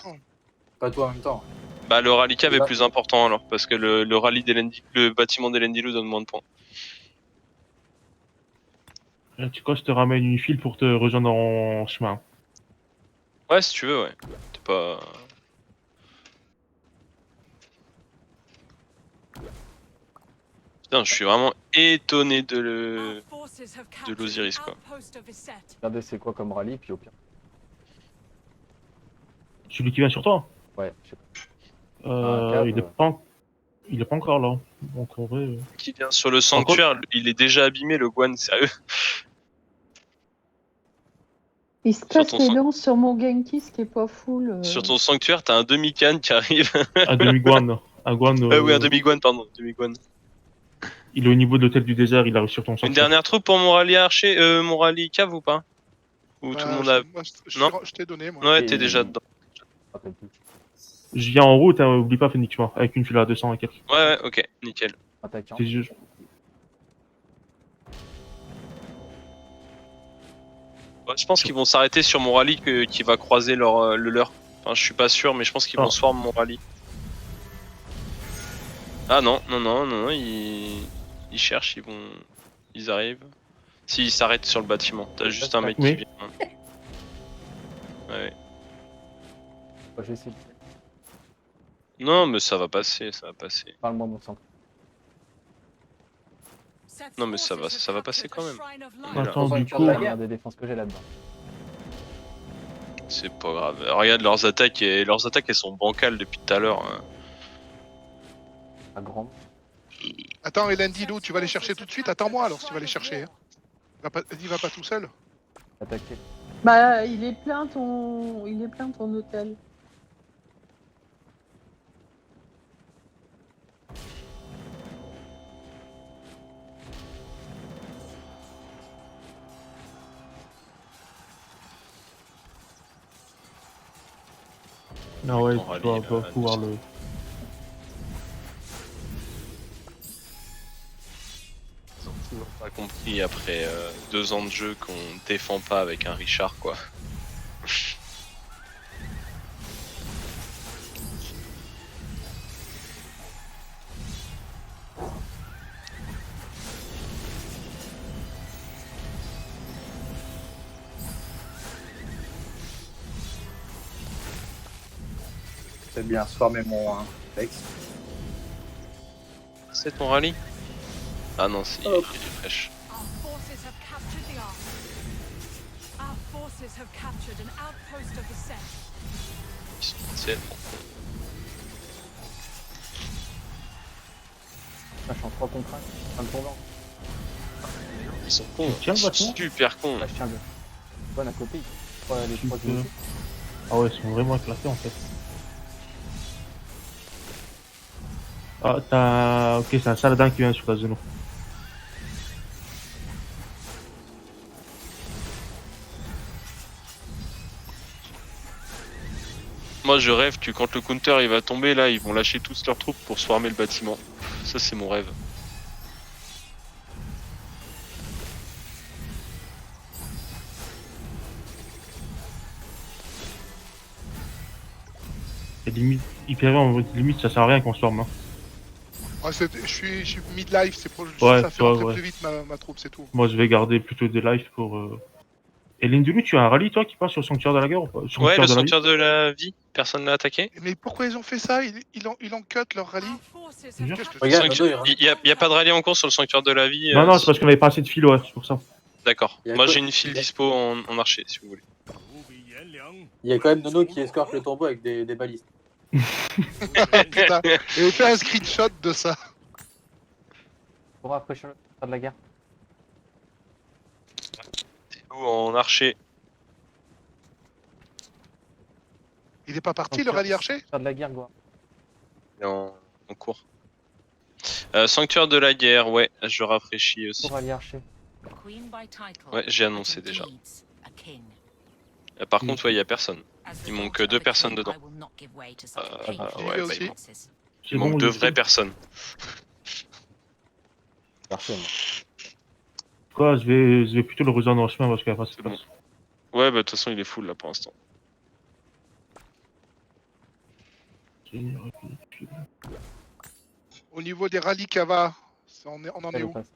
Pas tout en même temps. Bah, le rallye cave est Là. plus important alors, parce que le rallye le bâtiment d'Elendilou donne moins de points. Tu sais quoi, je te ramène une file pour te rejoindre en chemin. Ouais, si tu veux, ouais. T'es pas. Putain, je suis vraiment étonné de Our forces have captured l'Osiris, an quoi. outpost of Iset. Regardez c'est quoi comme rallye, puis au pire. Celui qui vient sur toi. Ouais, je sais pas. Cave, Il est pas encore là. Donc en vrai. Qui vient sur le sanctuaire, il est déjà abîmé le Guan, sérieux. Il se Sur casse ton les sang- dents sur mon Genki, ce qui est pas full. Sur ton sanctuaire, t'as un demi-can qui arrive. Un demi-guan. Un guan. Oui, un demi-Guan, pardon. Demi-Guan. Il est au niveau de l'hôtel du désert, il arrive sur ton Une sanctuaire. dernière troupe pour mon rallye archer, mon rallye cave ou pas? Ou tout le monde a. Moi, Non. je t'ai donné, moi. Ouais, t'es déjà dedans. je me rappelle plus. Je viens en route, hein, oublie pas Phoenix, moi, avec une file à 200 et quelques. Ouais, ok, nickel. Attaquant. C'est juste. Ouais, je pense qu'ils vont s'arrêter sur mon rallye qui va croiser le leur. Enfin, je suis pas sûr, mais je pense qu'ils Oh. vont swarm mon rallye. Ah non, ils cherchent, ils arrivent. Si, ils s'arrêtent sur le bâtiment. T'as juste un mec qui Oui. vient. Ouais. Moi, je vais essayer de Non, mais ça va passer, ça va passer. parle-moi mon centre. Seth's Non, mais ça forces va have passer captured quand a même. shrine of On est light. là. Attends, du Sur coup, la La guerre. meilleure des défenses que j'ai là-dedans. C'est pas grave. Regarde leurs attaques, elles sont bancales depuis tout à l'heure. Hein. À grande. Attends, Elendilou, tu vas les chercher tout de suite. Attends-moi alors si tu vas les chercher. Hein. Il va pas tout seul. Attaquer. Bah, il est plein ton hôtel. ah ouais, Ton tu rallye, vas là, pouvoir le. Ils ont toujours pas compris après 2 ans de jeu qu'on défend pas avec un Richard quoi. C'est bien swarmer mon Vex. C'est ton rallye? Ah non, il est fraîche. Our forces have captured the ark. Our forces have captured an outpost of the set. Ils sont tellement cons. Là, je suis en 3 contre 1. Un tournant. Ils sont cons. Tiens, le Ils sont bâtiment. super cons. Là, je tiens le. Bonne à côté. Les 3 Super. Ah ouais, ils sont vraiment éclatés en fait. Ah, t'as. Ok, c'est un Saladin qui vient sur ta zone. Moi je rêve que quand le counter il va tomber là, ils vont lâcher tous leurs troupes pour swarmer le bâtiment. Ça c'est mon rêve. Et limite, Hyperion, limite ça sert à rien qu'on swarm. Hein. Ah, je suis mid-life, c'est pour Ouais, ça fait ouais, rentrer ouais. plus vite ma troupe, c'est tout. Moi je vais garder plutôt des lives pour. Et Lindulu, tu as un rallye toi qui passe sur le sanctuaire de la guerre ou pas? Sur Ouais, le de la vie sanctuaire de la vie, personne l'a attaqué. Mais pourquoi ils ont fait ça? Ils ont cut leur rallye. Our forces Bien. have Qu'est-ce que captured Regarde, a Nodo, shrine il of Il y a pas de rallye en cours sur le sanctuaire de la vie. Non, non, c'est parce qu'on avait pas assez de fil, ouais, c'est pour ça. D'accord. Il y a Moi quoi- j'ai une file dispo en archer si vous voulez. Il y a quand même Nono qui escorte le tombeau avec des balistes. Putain, et fait un screenshot de ça. Pour rafraîchir le faire de la guerre. C'est où en archer? Il est pas parti le rallye archer? Faire de la guerre, quoi. Il est en cours. Sanctuaire de la guerre, ouais, je rafraîchis aussi. Pour aller archer. Ouais, j'ai annoncé déjà. Par contre, ouais, il y a personne. Il manque 2 personnes dedans. J'y ouais, vais bah, aussi. il C'est manque bon, 2 je vraies sais. personnes. Archer, moi. Quoi, je vais plutôt le rejoindre en chemin parce qu'il y a pas de C'est bon. place. Ouais, bah de toute façon, il est full là pour l'instant. Au niveau des rallyes Kava, on en est Elle où? passe.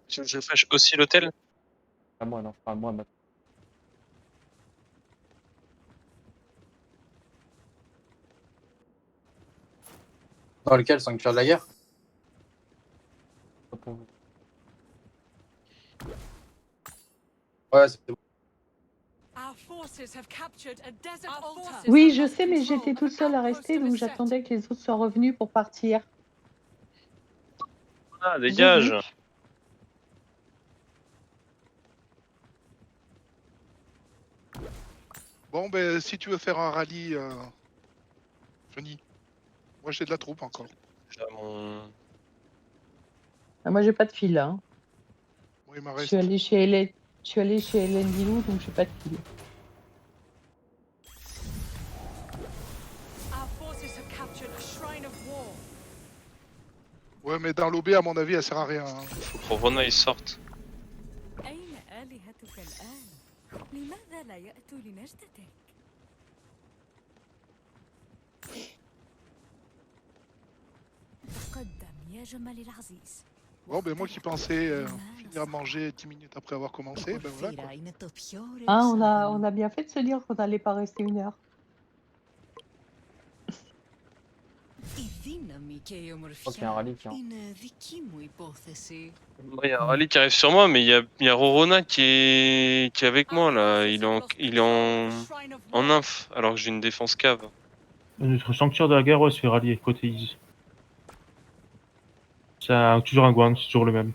Je fraîche aussi l'hôtel? À moi, non. Enfin, à moi, maintenant. Dans lequel sanctuaire de la guerre? Pas pour vous. Ouais, c'est bon. Our forces have captured a desert altar. Oui, je sais, mais j'étais toute seule à rester, donc j'attendais que les autres soient revenus pour partir. Ah, dégage! J'ai Bon, ben si tu veux faire un rallye, Johnny, moi j'ai de la troupe encore. J'ai mon... Ah, moi, j'ai pas de fil là. Hein. Moi, il m'en Je reste. suis allée chez Hélène Dilou, donc j'ai pas de fil. Our forces have captured a shrine of war. Ouais, mais dans l'OB, à mon avis, elle sert à rien. Hein. Faut que Rorona il sorte. أين آلهتك الآن؟ لماذا لا يأتوا لنجدتك؟ تقدم يا جمال العزيز. Bon, ben moi qui pensais finir à manger 10 minutes après avoir commencé, ben voilà quoi. Ah, on a bien fait de se dire qu'on n'allait pas rester 1 heure. Je crois qu'il y a un rallye qui est en... Moi, il y a un rallye qui arrive sur moi, mais il y a Rorona qui est avec moi là. Il est en nymphe, alors que j'ai une défense cave. Notre sanctuaire de la guerre, ouais, se fait rallier côté easy. C'est toujours un Guan, c'est toujours le même.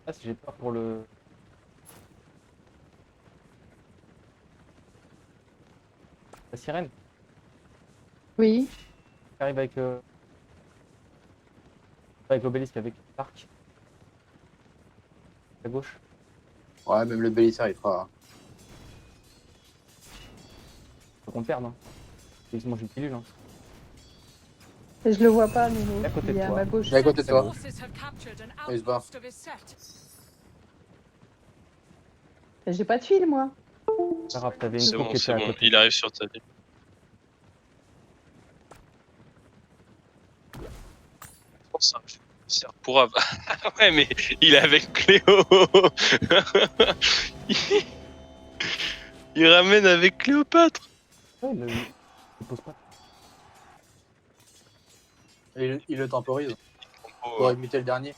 Ah, si j'ai peur pour le... La sirène Oui. qui arrive avec l'obélisque, avec l'arc. À gauche. Ouais, même le Bélissard il fera. Faut qu'on perde, hein. Il se mange une pilule, hein. Et je le vois pas, Nono. Il est à côté Il de est à toi. ma gauche. Il est à côté de toi. Forces have captured an Il se barre. outpost of his set. J'ai pas de fil, moi. Pas grave, t'avais une C'est tour bon, qui était c'est à bon. côté. Il arrive sur ta ville. Oh, ça sert pour Ave. Ouais, mais il est avec Cléo. Il ramène avec Cléopâtre. Ouais, il pose pas. Et il le temporise. Oh, Pour imiter le dernier.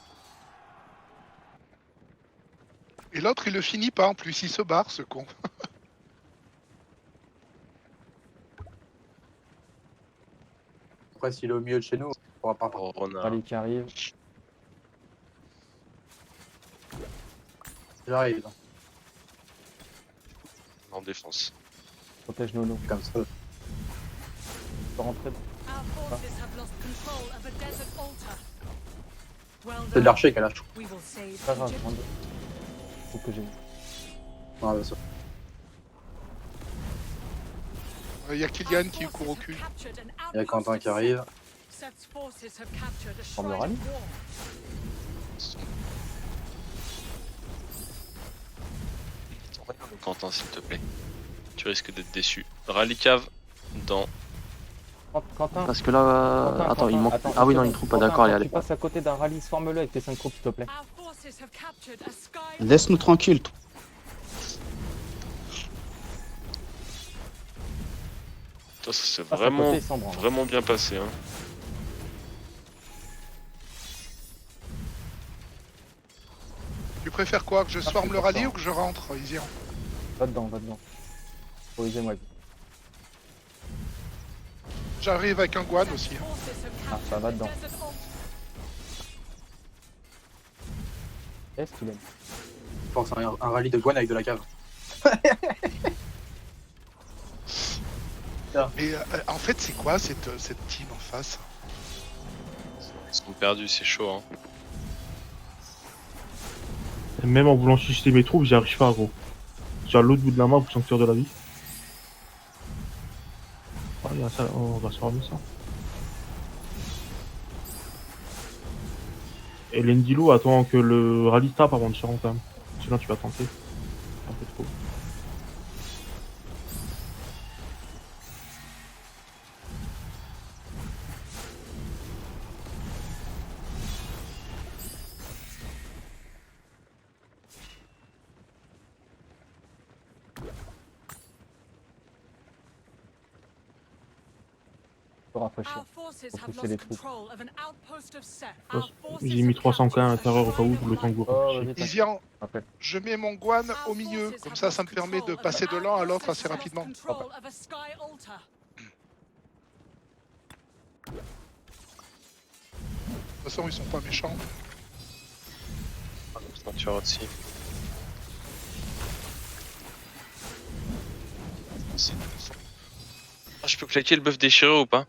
Et l'autre, il le finit pas en plus, il se barre, ce con. Après, s'il est au milieu de chez nous, on pourra pas. Rorona. Rallye qui arrive. J'arrive. En défense. Protège Nono. Comme ça. Je peux rentrer. Our forces have lost control of a desert altar. Well C'est de done. l'archer qu'elle lâche. We will save Pas grave, Egypt. faut que j'ai... Ouais, bah, ça. Il y a Kylian qui court au cul. Il y a Quentin qui arrive. Set's forces have captured a Prendre le shrine rallye. of war. Quentin, s'il te plaît. Tu risques d'être déçu. Rallye cave dans. Quentin, Parce que là, Quentin, attends, il Quentin, manque. attends, Ah oui, non, Quentin, il trouve pas, Quentin, d'accord, allez, quand allez. tu passes à côté d'un rallye, forme-le avec tes 5 troupes, s'il te plaît. Our forces have captured a sky Laisse-nous tranquille. Ça s'est Passe à côté, vraiment, il s'en branle. vraiment bien passé. Hein. Tu préfères quoi? Que je swarm le rallye ou que je rentre, Isian? Va dedans, va dedans. Autorisez-moi. J'arrive avec un Guan aussi. Hein. Ah, ça va dedans. Est-ce qu'il aime? Je pense à un rallye de Guan avec de la cave. Et en fait, c'est quoi cette team en face? Ils sont perdus, c'est chaud. Hein. Et même en voulant susciter mes troupes, j'y arrive pas, gros. Je suis à l'autre bout de la map, pour sanctuaire de la vie. Ah, il y a ça, on va se farmer ça. Et l'Endilo attend que le rallye tape avant de se rendre quand même. Sinon tu vas tenter. Un peu trop. Faut rafraîchir. Our forces Faut have pousser les lost troupes. control of an outpost of Set. Our forces J'ai mis have 300K à captured l'intérieur au cas où, shrine le of temps que vous Oh, réfléchissiez. vas-y, t'inquiète. Isian, Rappelle. je mets mon Guan au milieu, comme ça me permet de passer de l'un à l'autre assez rapidement. De toute façon, ils sont pas méchants. Putain, tu vas dessus. Ah, je peux claquer le buff déchiré ou pas?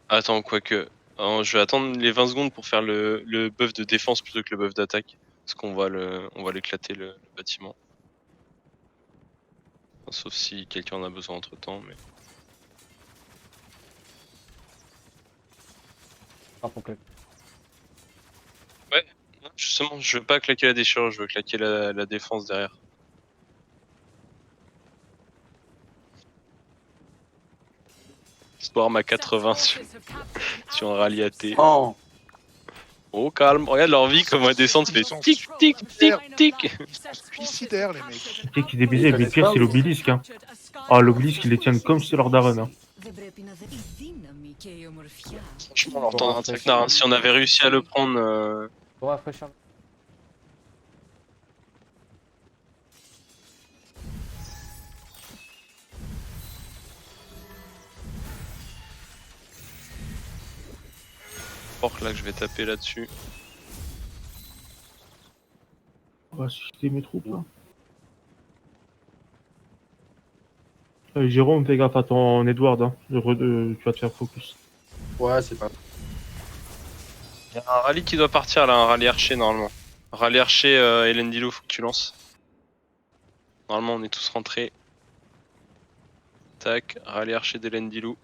Attends, quoique. Je vais attendre les 20 secondes pour faire le buff de défense plutôt que le buff d'attaque. Parce qu'on va l'éclater le bâtiment. Enfin, sauf si quelqu'un en a besoin entre temps, mais. Ah, faut claquer. Non, justement, je veux pas claquer la déchirure, je veux claquer la défense derrière. Storm à 80 sur un rallye AT. Oh, Oh calme, regarde leur vie comment elle descend, ça fait tic tic tic tic. Ils sont suicidaires, les mecs. C'est qui débaisé, mais le pire, c'est l'obélisque. Hein. Ah, l'obélisque, ils les tiennent comme si leur daronne. Hein. Franchement, leur tendre un traquenard, hein. Si on avait réussi à le prendre. Faut rafraîchir. Fort là que je vais taper là-dessus. On va susciter mes troupes là. Jérôme, fais gaffe à ton Edward. Hein. Tu vas te faire focus. ouais, c'est pas. Il y a un rallye qui doit partir là, un rallye archer normalement. Rallye archer, Elendilo, faut que tu lances. Normalement, on est tous rentrés. Tac, rallye archer d'Elendilo.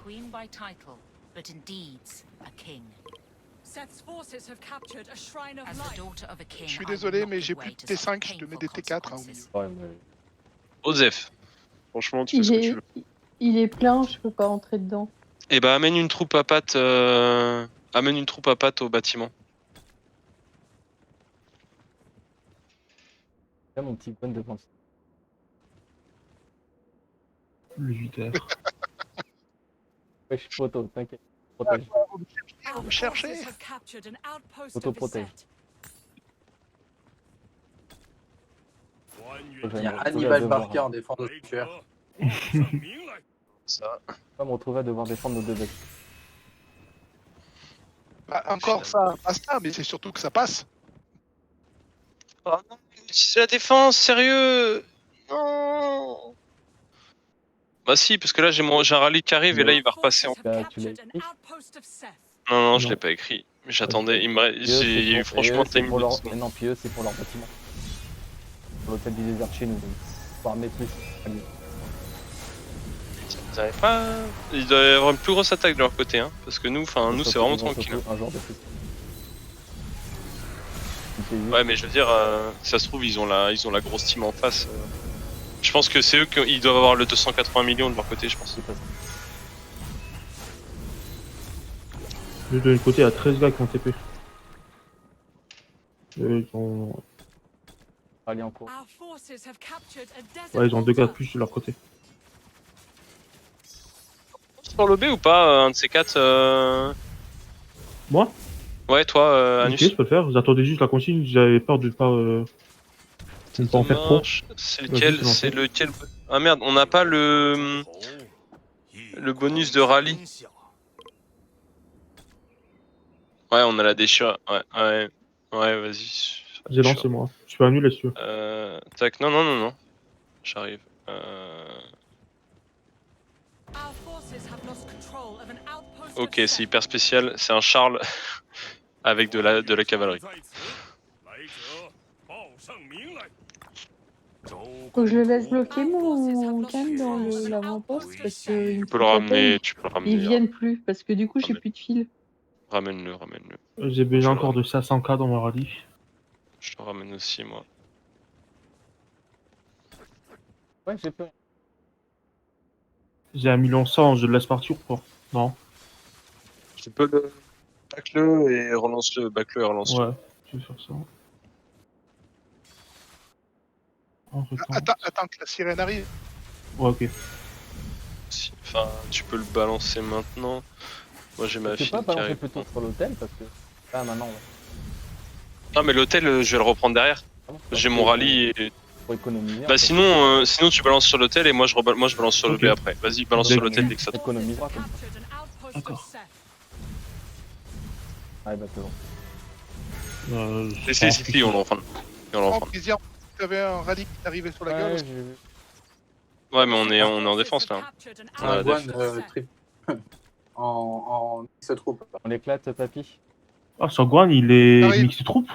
Queen by title, but in deeds a king. Seth's forces have captured a shrine of As the life. daughter of a king, Je suis I will désolé, not mais give j'ai way plus de to such T5, je te mets des painful T4 hein, au milieu. consequences. Ouais, mais... Osef. Franchement, tu fais ce que tu veux. Il est plein, je peux pas rentrer dedans. Et bah amène une troupe à pattes. Amène une troupe à pattes au bâtiment. Là, mon petit gun devant. Le 8h. Ouais, je suis photo, t'inquiète. Protège. Vous me cherchez. Forces have captured an outpost of Autoprotège. Iset. Il y a Hannibal Barker en défense de tueur. Ça. Je vais pas me retrouver à devoir défendre nos deux decks. Bah, encore ça, pas ça, mais c'est surtout que ça passe. Oh non, c'est la défense, sérieux. Non. Bah si, parce que là j'ai un rallye qui arrive et là il va repasser en... Forces have Là, tu l'as captured écrit. an outpost of Seth. Non, je Non. l'ai pas écrit. J'attendais, il me... Puis eux, c'est j'ai pour- franchement et eux, c'est timé pour deux leur... secondes. Mais non, puis eux, c'est pour leur bâtiment. Pour l'hôtel du désert chez nous. Donc, faut armer plus. Allez. Ils avaient pas... Il doit y avoir une plus grosse attaque de leur côté, hein. Parce que nous, enfin, nous c'est vraiment Ils vont tranquille. surtout un jour de plus. Tu t'es vu. Ouais, mais je veux dire, si ça se trouve, ils ont la grosse team en face. Je pense que c'est eux qui doivent avoir le 280 millions de leur côté, je pense. C'est pas ça. De l'autre côté, il y a 13 gars qui ont TP. Ils ont... Allez, en cours. Our forces have captured a desert Ouais, ils ont 2 gars de altar. plus de leur côté. Sur le B ou pas, un de ces quatre Moi Ouais, toi, Ok, Anus. je peux le faire. J'attendais juste la consigne, j'avais peur de pas en faire trop. C'est Vas-y, lequel? c'est lancé. C'est lequel? Ah merde, on n'a pas le bonus de rallye. Ouais, on a la déchirure. Ouais, vas-y. J'ai lancé moi. Je peux annuler si tu veux. Tac, non. J'arrive. Our forces have lost control of an outpost Ok, of c'est Seth. hyper spécial. C'est un Charles avec de la cavalerie. Faut que je le laisse bloquer mon canne dans l'avant-poste parce que Tu peux le ramener, tu peux le ils ramener. viennent plus parce que du coup j'ai Ramène. plus de fil. Ramène-le. J'ai besoin encore de 500K dans ma rallye. Je te ramène aussi, moi. Ouais, j'ai peur. J'ai 1 100 000, je le laisse partir ou pas? Non. Tu peux le back-le et relance-le, back-le et relance-le. Ouais, je vais faire ça. En temps. Attends que la sirène arrive. Ouais, ok. Enfin, tu peux le balancer maintenant. Moi j'ai ma Tu fille peux pas qui balancer arrive. plutôt sur l'hôtel parce que là maintenant. Non mais l'hôtel, je vais le reprendre derrière. Vraiment, J'ai mon rallye et... pour économiser. Bah sinon tu balances sur l'hôtel et moi je balance sur Ok. le B après. Vas-y, balance Dès sur que l'hôtel tu- dès que ça Our te... forces économisera have comme ça. captured an outpost D'accord. of Seth. Ouais, bah c'est bon. Si, on l'enfant. On l'enfant. Plaisir, tu avais un rallye qui t'arrivait sur la Ouais, gueule. j'ai vu. Ouais mais on est en défense là. Ah, Ouais, Un one en se troupe. On l'éclate, papy. Ah, Sangwan, il est Arrive. mixte troupe.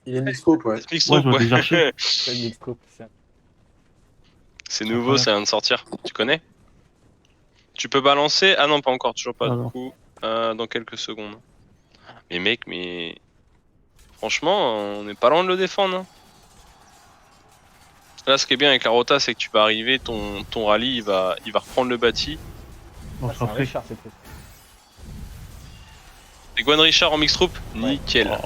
Il est mixcope, ouais. Mix Ouais, troupe, je vois ouais. des archers. C'est le mixcope, c'est- C'est nouveau, ça vient de sortir. Tu connais? Tu peux balancer? Ah non, pas encore, toujours pas. Ah Du non. coup, dans quelques secondes. Mais mec, mais franchement, on n'est pas loin de le défendre. Hein. Là, ce qui est bien avec la rota, c'est que tu vas arriver, ton rallye, il va reprendre le bâti. On Ah, sera c'est un prêt. Richard cette fois. Et Gwen Richard en mix troupe? Ouais. Nickel.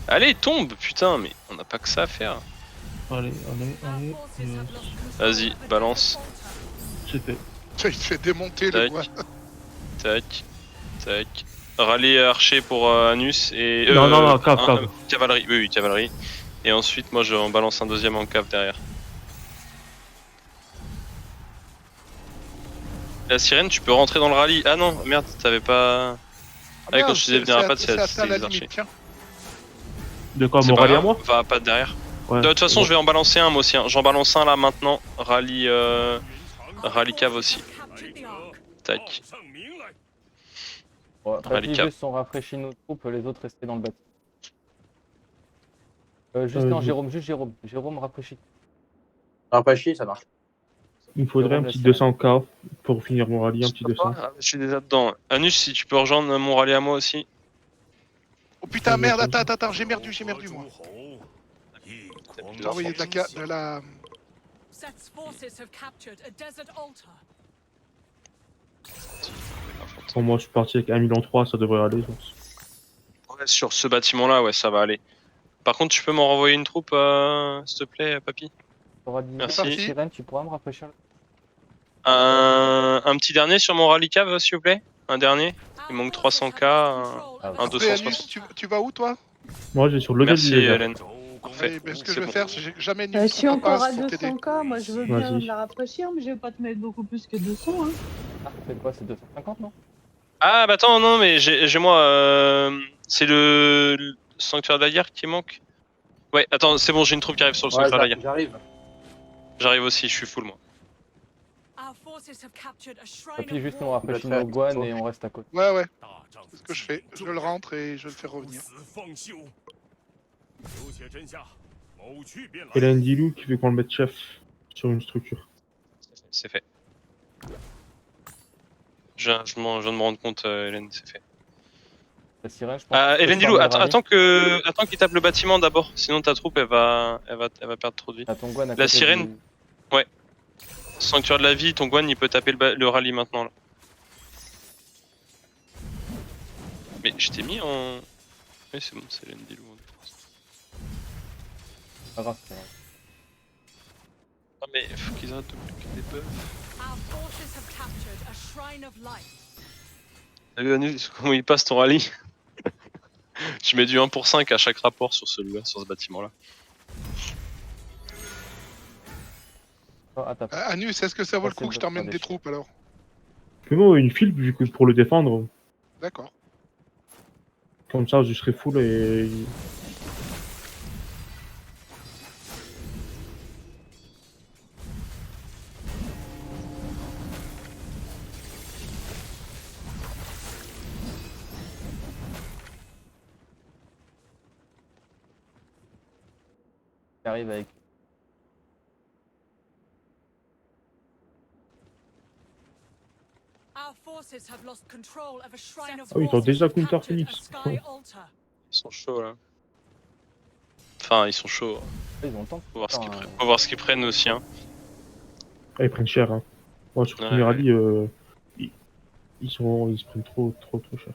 Allez, tombe, putain, mais on n'a pas que ça à faire. Allez, allez, Our allez. forces have lost control Vas-y, of an balance. altar. C'est fait. Il te fait démonter le Tac. bois. Tac, tac. Rallye archer pour Anus et. Non, cave. Cavalerie, oui, cavalerie. Et ensuite, moi, je en balance un deuxième en cave derrière. La sirène, tu peux rentrer dans le rallye. Ah non, merde, t'avais pas. Ah, quand je te disais venir à Pat, c'est atteint la les archers. limite, tiens. De quoi, C'est mon pas rallye à grave, moi? va à Pat derrière. Ouais. De toute façon, je vais en balancer un, moi aussi. Hein. J'en balance un là maintenant. Rallye, Our rallye cave forces aussi. have captured the ark. Tac. 报上名来。 Bon, Rallye Papy cap. juste sont rafraîchis nos troupes, les autres restaient dans le bâtiment. Juste non, je- Jérôme, juste Jérôme. Jérôme rafraîchit. Apache, ça marche. Il me faudrait un Jérôme, petit la 200k pour finir mon rallye, un petit 200. Ah, je suis déjà dedans. Anus, si tu peux rejoindre mon rallye à moi aussi. Oh putain, Ça merde, m'étonne. attends, j'ai merdu, moi. J'ai envoyé de la... Seth's forces have captured a desert altar. Pour moi, je suis parti avec 1,3 million, ça devrait aller. Donc. Ouais, sur ce bâtiment-là, ouais, ça va aller. Par contre, tu peux m'en renvoyer une troupe, s'il te plaît, papy? T'auras dit Merci. Parti. Sirène, tu pourras me rafraîchir. Un petit dernier sur mon rallye cave, s'il vous plaît? Un dernier? Il manque Our forces 300K, have lost control of un an Après, 260. Anus, tu vas où, toi? Moi, j'ai sur le level Merci, du désert. Hélène. Parfait. Allez, ben, ce que C'est je vais bon. faire, c'est que j'ai jamais Je suis encore à pour t'aider. 200k, moi je veux bien Vas-y. la rafraîchir, mais je vais pas te mettre beaucoup plus que 200. Hein. Ah, c'est quoi? C'est 250, non? Ah, bah attends, non, mais j'ai moi. C'est le sanctuaire de la guerre qui manque? Ouais, attends, c'est bon, j'ai une troupe qui arrive sur le Ouais, sanctuaire de la guerre. j'arrive. J'arrive aussi, je suis full, moi. Our forces have captured a shrine Papy, of juste on war. rafraîchit Je vais nos faire. guanes et on reste à côté. Ouais, ouais, 大丈夫 c'est ce que je fais. Je le rentre et je le fais 出 revenir. 死方休。留且真下，某去便来。 Hélène Dilou qui veut qu'on le mette chef sur une structure. C'est fait. Je viens de me rendre compte, Hélène, c'est fait. La Sirène, je pense. que Hélène c'est Dilou, dans le rallye. attends qu'il tape le bâtiment d'abord, sinon ta troupe elle va perdre trop de vie. T'as ton guane à La côté Sirène. du- Sanctuaire de la vie, ton Guan il peut taper le rallye maintenant là. Mais je t'ai mis en. Oui, c'est bon, c'est Hélène Dilou en défense. Pas grave, c'est grave. Ah, mais faut qu'ils arrêtent de bloquer des buffs. Our forces have captured a shrine of light. T'as vu Anus, comment il passe ton rallye? Je mets du 1 pour 5 à chaque rapport sur celui-là, sur ce bâtiment-là. Ah, t'as pas. Anus, est-ce que ça vaut le c'est coup que je bon, t'emmène allez, des je- troupes, alors? Fais-moi une file vu que pour le défendre. D'accord. Comme ça, je serai full et. Qui arrive avec. Our forces have lost control of a shrine of Ah oui, ils ont war. déjà Have counter captured Phoenix. a sky altar. Ils sont chauds là. Enfin, ils sont chauds. Ils ont le temps. Faut voir ce qu'ils Putain, prennent. Faut voir ce qu'ils prennent aussi. Hein. Ah, ils prennent cher. Hein. Moi, sur le Ouais, premier ouais. rallye, ils se prennent trop cher.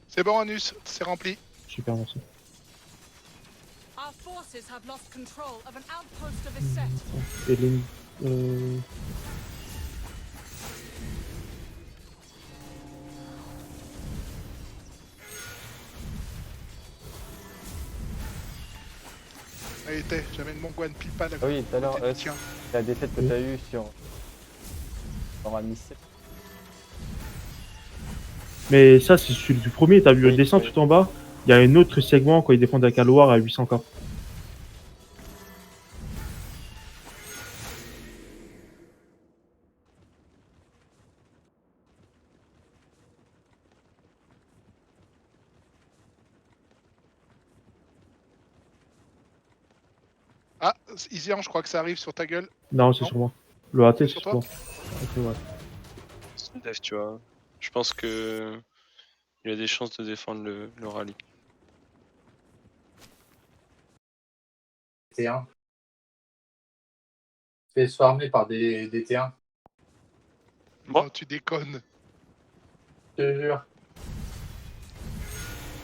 C'est bon, Anus, c'est rempli. Super, merci. Our forces have lost control of an outpost of Iset. Hélène. Allez, j'amène mon guan pile pas Ah oui, tout à l'heure, Tiens. la défaite que t'as eue sur. Sur Nice. Mais ça, c'est celui du premier. T'as vu le Oui, descend oui. tout en bas. Il y a un autre segment quand ils défendent avec Aloir à 800k. Ah, Isian, je crois que ça arrive sur ta gueule. Non, c'est Non. sur moi. Le AT, c'est Sur sur toi moi. Ok, ouais. C'est une def, tu vois. Je pense que il a des chances de défendre le rallye. T1. Fait se farmer par des T1. Bon. Non, tu déconnes. Je te jure.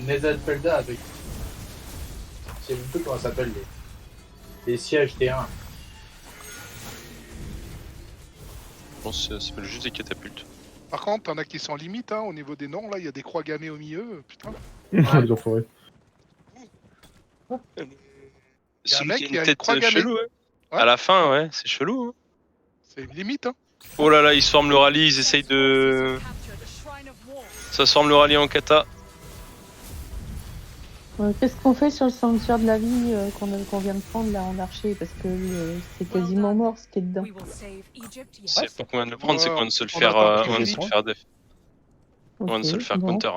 Nezenfelda avec. Je sais même plus comment ça s'appelle les sièges T1. Je pense que ça s'appelle juste des catapultes. Par contre, t'en as qui sont limites, hein, au niveau des noms, là, il y a des croix gammées au milieu, putain. Les enfoirés. Y a un Celui mec qui a qui a une une tête croix gammée. chelou, ouais. Ouais. À la fin, ouais, c'est chelou. Hein. C'est une limite, hein. Oh là là, ils se forment le rallye, ils essayent de... Ça se forme le rallye en kata. Qu'est-ce qu'on fait sur le sanctuaire de la vie qu'on vient de prendre là en archer? Parce que c'est quasiment mort ce qui est dedans. We will save Egypt, yes. C'est pas qu'on vient de le prendre, c'est qu'on vient de se le on faire, attend qu'il on vient de se finisse. le faire def. On vient de se le Ok, faire bon. counter.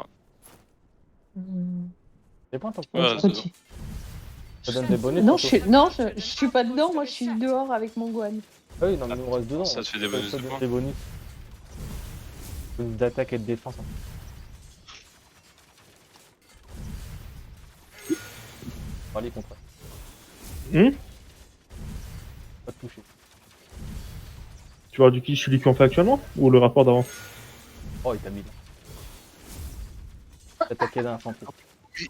C'est pas un top. Ouais, On c'est continue. Ça donne des bonus. Non, surtout. je suis pas dedans, moi je suis dehors avec mon Guan. Ah oui, non, mais on reste dedans. Ça te fait des bonus de points. Des bonus. Bonus d'attaque et de défense. Hein. Rallye contre. Pas de toucher. Tu vois du qui celui qu'on fait actuellement? Ou le rapport d'avant? Oh, il t'a mis. Attaqué d'un infanterie.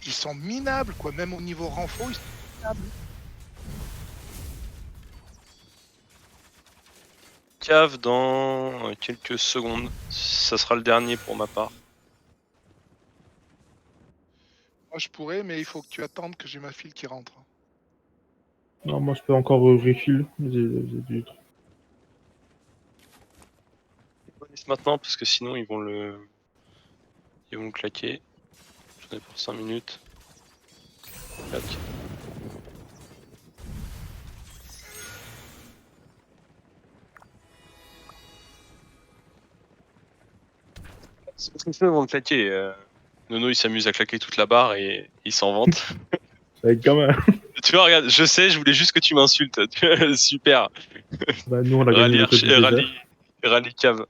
Ils sont minables, quoi, même au niveau renfort, ils sont minables. Cave dans quelques secondes. Ça sera le dernier pour ma part. Moi, je pourrais, mais il faut que tu attendes que j'ai ma file qui rentre. Non, moi je peux encore refill. Des trucs. Bonus maintenant parce que sinon ils vont le claquer. J'en ai pour 5 minutes. Clac. C'est parce que sinon ils vont le claquer. Nono il s'amuse à claquer toute la barre et il s'en vante. Ça va être gamin. Tu vois, regarde, je sais, je voulais juste que tu m'insultes. Super. Bah, nous on a gagné le côté Rallye cave.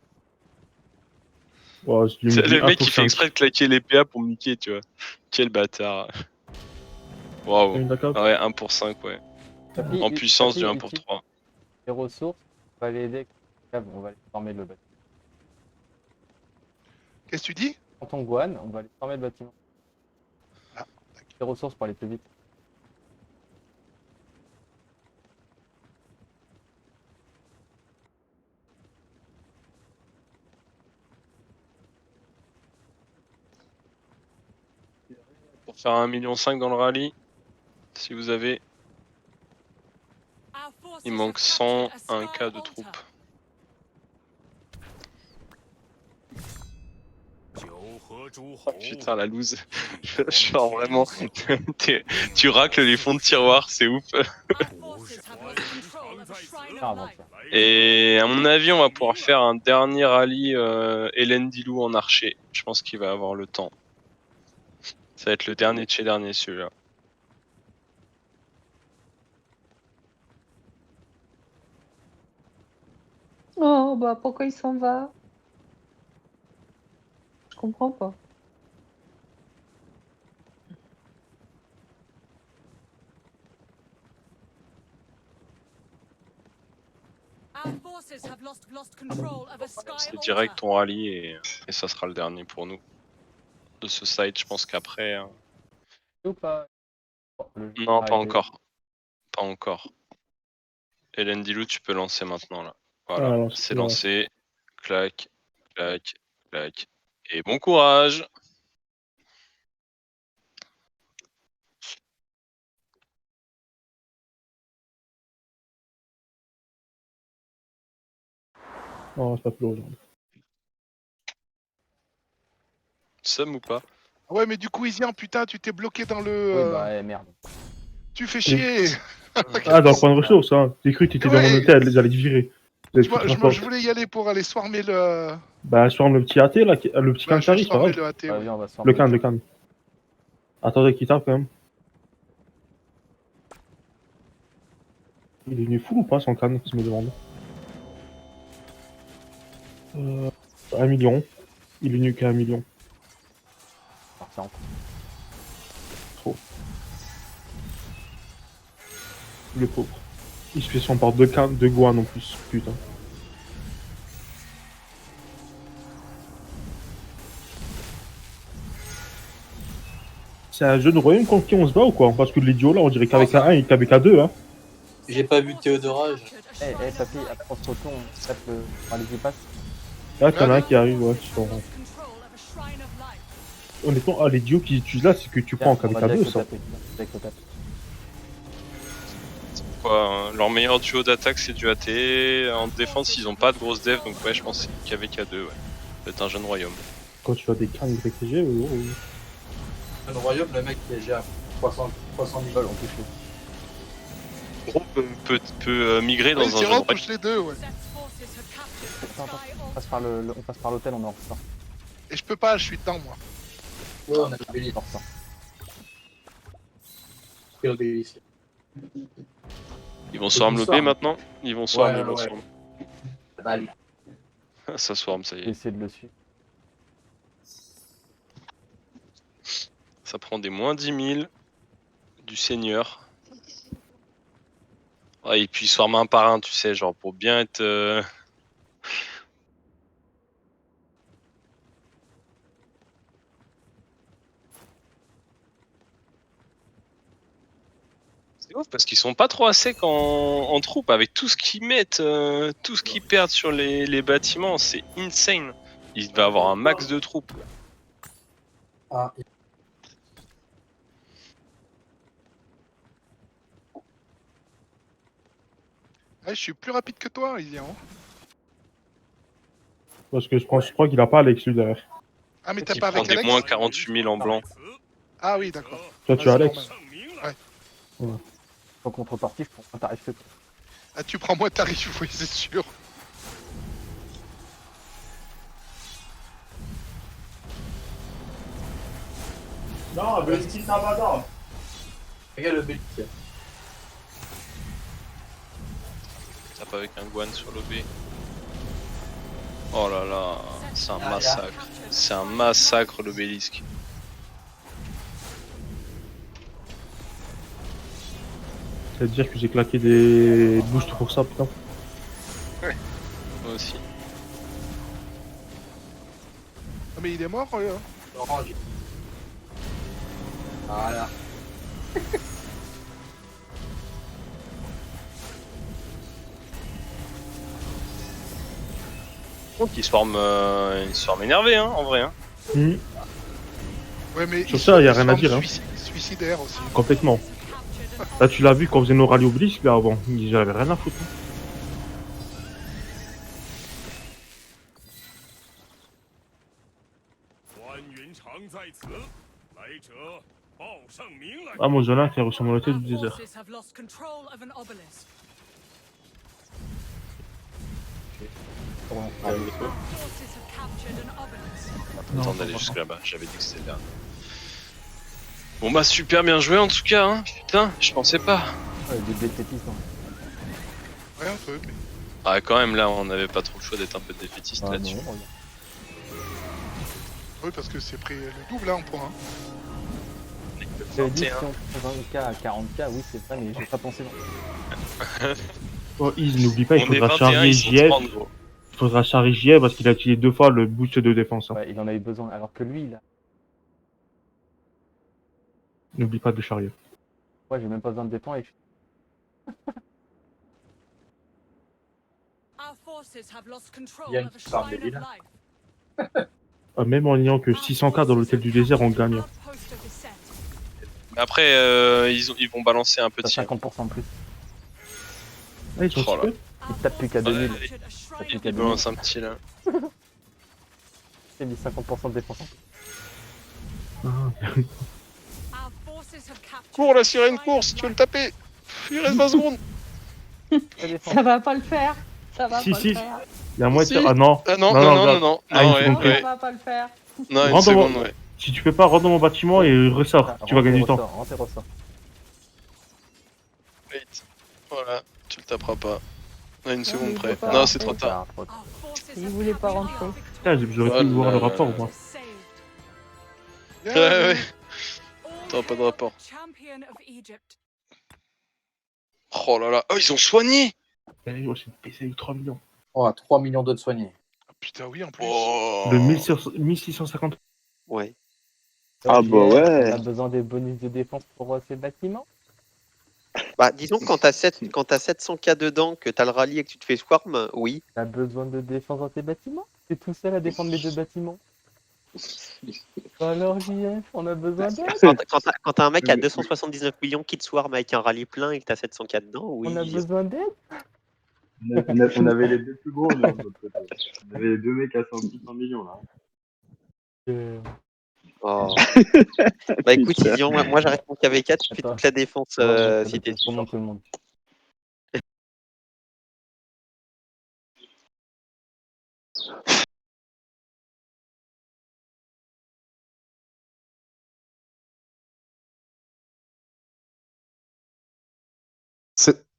Oh, C'est le mec qui fait exprès de claquer les PA pour me niquer, tu vois. Quel bâtard. Waouh. Ouais, 1 pour 5, ouais. En puissance du 1 pour 3. Les ressources, on va les aider. On va les former le bâtiment. Qu'est-ce que tu dis? Prends ton Guan, on va les former le bâtiment. Ah, les ressources pour aller plus vite. Pour faire 1,5 million dans le rallye, si vous avez, il manque 101 cas de troupes. Oh, putain la loose. Genre vraiment, tu racles les fonds de tiroir, c'est ouf. Et à mon avis, on va pouvoir faire un dernier rallye Elendilou en archer. Je pense qu'il va avoir le temps. Ça va être le dernier de chez dernier celui-là. Oh bah pourquoi il s'en va? Je comprends pas. C'est direct ton rallye et ça sera le dernier pour nous. De ce site, je pense qu'après... hein... Ou pas Non, pas encore. Pas encore. Elendilou, tu peux lancer maintenant là. Voilà, c'est lancé. Clac, clac, clac. Et bon courage! Non, c'est pas plus aujourd'hui. Somme ou pas? Ah ouais, mais du coup, Isian, putain, tu t'es bloqué dans le... Oui, bah merde. Tu fais chier. Ah, dans le point de ressources, hein. J'ai cru que t'étais dans mon hôtel, ils allaient te virer. Je voulais y aller pour aller swarmer le... Bah, swarm le petit AT là, le petit can qui arrive, pas grave. le AT, ouais. Viens, on va se Le can. Attendez qu'il tape quand même. Il est venu full ou pas son canne, je me demande. 1 million. Il est venu qu'à 1 million. Parti en Trop. Il est pauvre. Il se fait son par 2 cannes, 2 guan en plus. Putain. C'est un jeu de royaume contre qui on se bat ou quoi? Parce que l'idiot là, on dirait qu'avec un 1 et qu'avec un 2, hein. J'ai pas vu Théodora. Eh, papy, après on se retourne, on tape le. Allez, j'y passe. Là, t'en as un qui arrive, ouais. Sur... Control of a shrine of life. Honnêtement, l'idiot qui utilise là, c'est que tu prends qu'avec un 2, ça. Avec le tape. Quoi, leur meilleur duo d'attaque c'est du AT. En défense, ils ont pas de grosse dev, donc ouais, je pense que c'est qu'avec A2, ouais. C'est un jeune royaume. Quand tu as des cannes YTG, Le royaume, le mec qui est à 300 000 On touche les. Gros peut migrer dans Ouais, un Tyran jeune royaume. touche les deux, ouais. Set's forces have captured the Attends, sky on passe par on passe par l'hôtel, on en ressort. Et je peux pas, je suis dedans, moi. Ouais, on a fait On ressort. l'obélisque. Ils vont swarm le B maintenant. Ils vont swarm, Ouais, ils vont ouais. swarm. Allez. Ça swarm, ça y J'ai est. essayé de le suivre. Ça prend des moins 10 000 du seigneur. Ouais, et puis swarm un par un, tu sais, genre pour bien être. C'est ouf parce qu'ils sont pas trop à sec en troupes avec tout ce qu'ils mettent, tout ce qu'ils perdent sur les bâtiments, c'est insane. Il va avoir un max de troupes. Ah, Ouais, je suis plus rapide que toi, Ilian. Parce que je crois qu'il a pas Alex lui derrière. Ah, mais t'as Il pas prend avec des Alex moins 48 000 en blanc. Ah oui, d'accord. Toi, tu as Ah, c'est Alex. normal. En contrepartie, je prends un tarif que toi. Ah, tu prends moins tarif, oui, c'est sûr. non, Belski, ça va dans. Regarde le Belski. Tape avec un guan sur le B. Oh là là, c'est un massacre. C'est un massacre l'obélisque. Ça veut dire que j'ai claqué des boosts pour ça, putain. Moi aussi. Ah, mais il est mort, Orange. Voilà. Donc ils swarm énervés, hein, en vrai. Hein. Mhm. Ouais, mais Sur ça, y a rien à semble dire, hein. Suicidaire aussi. Complètement. Là, tu l'as vu quand on faisait nos rallyes obélisques, là, avant. J'avais rien à foutre. 关云长在此，来者报上名来。 Ah, mon Zola qui a reçu mon hôtel Our du désert. forces have lost control of an obelisk. Pour Our forces have captured an obelisk. Attends d'aller jusque là-bas, j'avais dit que c'était là. Bon bah super bien joué en tout cas, hein. Putain, je pensais pas. Ouais, des défaitistes. Ouais, un peu, mais. Ah quand même là, on n'avait pas trop le choix d'être un peu défaitiste Ah, là-dessus. non, regarde. Oui, parce que c'est pris le double, hein, en point. J'avais dit 21. si on prend 20K à 40K, oui, c'est ça, mais j'ai pas pensé. Oh, Iz, n'oublie pas, il On est faudra 21, charger ils sont JF. 30 gros. Il faudra charger JF parce qu'il a utilisé 2 fois le boost de défense. Hein. Ouais, il en a eu besoin, alors que lui, là. N'oublie pas de charger. Ouais, j'ai même pas besoin de défendre. Our forces have lost control Yann of a qui parle shrine de of Lila. life. Même en ayant que Our 600K dans l'hôtel du désert, on gagne. Outpost of Isset. Mais après, ils vont balancer un T'as petit. 50% de plus. Ah, ils sont Oh là. super. Our Il tape plus qu'à forces 2000. have captured a shrine plus of qu'à Ils balancent un petit là. J'ai mis 50% de défense. Our forces have captured Cours la a sirène, shrine course, of tu veux le life. taper. Il reste 20 secondes. Ça va pas le faire. Ça va Si, pas si. le faire. Il y a moitié. Si. Ah non. Ah non, Non, non, non, non, regarde. non, non, Ah, une ouais, seconde Ça ouais. va pas le faire. Non, une Rentre dans seconde, mon- ouais. Si tu peux pas, rentre dans mon bâtiment et ressors. Tu vas gagner du temps. Rentre et ressort. Wait. Voilà. Tu le taperas pas. À une seconde il près. faut pas. Non, c'est trop tard. Trop tard. Our forces Il have voulait pas captured rentrer. our Putain, victorious. j'aurais pu voir le rapport, moi. Saved. Bien Ouais, vu. ouais. All T'auras pas de hail rapport. the champion of Egypt. Oh là là. Oh, ils ont soigné. Allez, c'est une PC avec 3 millions. Oh, 3 millions d'autres soignés. Ah, putain, oui, en plus. Oh. De 1650. Ouais. Ah bah ouais. On a besoin des bonus de défense pour ces bâtiments. Bah, disons, quand t'as 700K dedans, que t'as le rallye et que tu te fais swarm, oui. On a besoin de défense dans ces bâtiments. T'es tout seul à défendre les deux bâtiments. Alors JF, on a besoin d'aide. Quand t'as un mec à 279 millions qui te swarm avec un rallye plein et que t'as 700K dedans, oui. On a besoin d'aide. On avait les deux plus gros, nous, de notre côté. On avait les deux mecs à 100 millions, là. Oh. Bah écoute, Ision, moi j'arrête mon KV4, je fais Attends. toute la défense Ouais, si t'es tout le monde, tout le monde.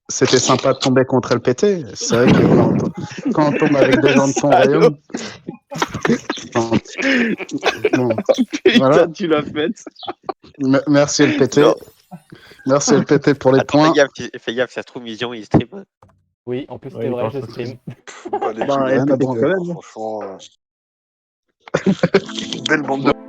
C'était sympa de tomber contre le PT. C'est vrai que quand on tombe avec des gens de ton royaume. Bon, voilà. Tu l'as faite. Merci le PT. Non. Merci le PT pour les Attends, points. fais gaffe, ça se trouve, Ision il stream. Oui, en plus, Ouais, c'est il vrai, pense je pas stream. Bah, t'as bon quand même. Franchement. Belle bande de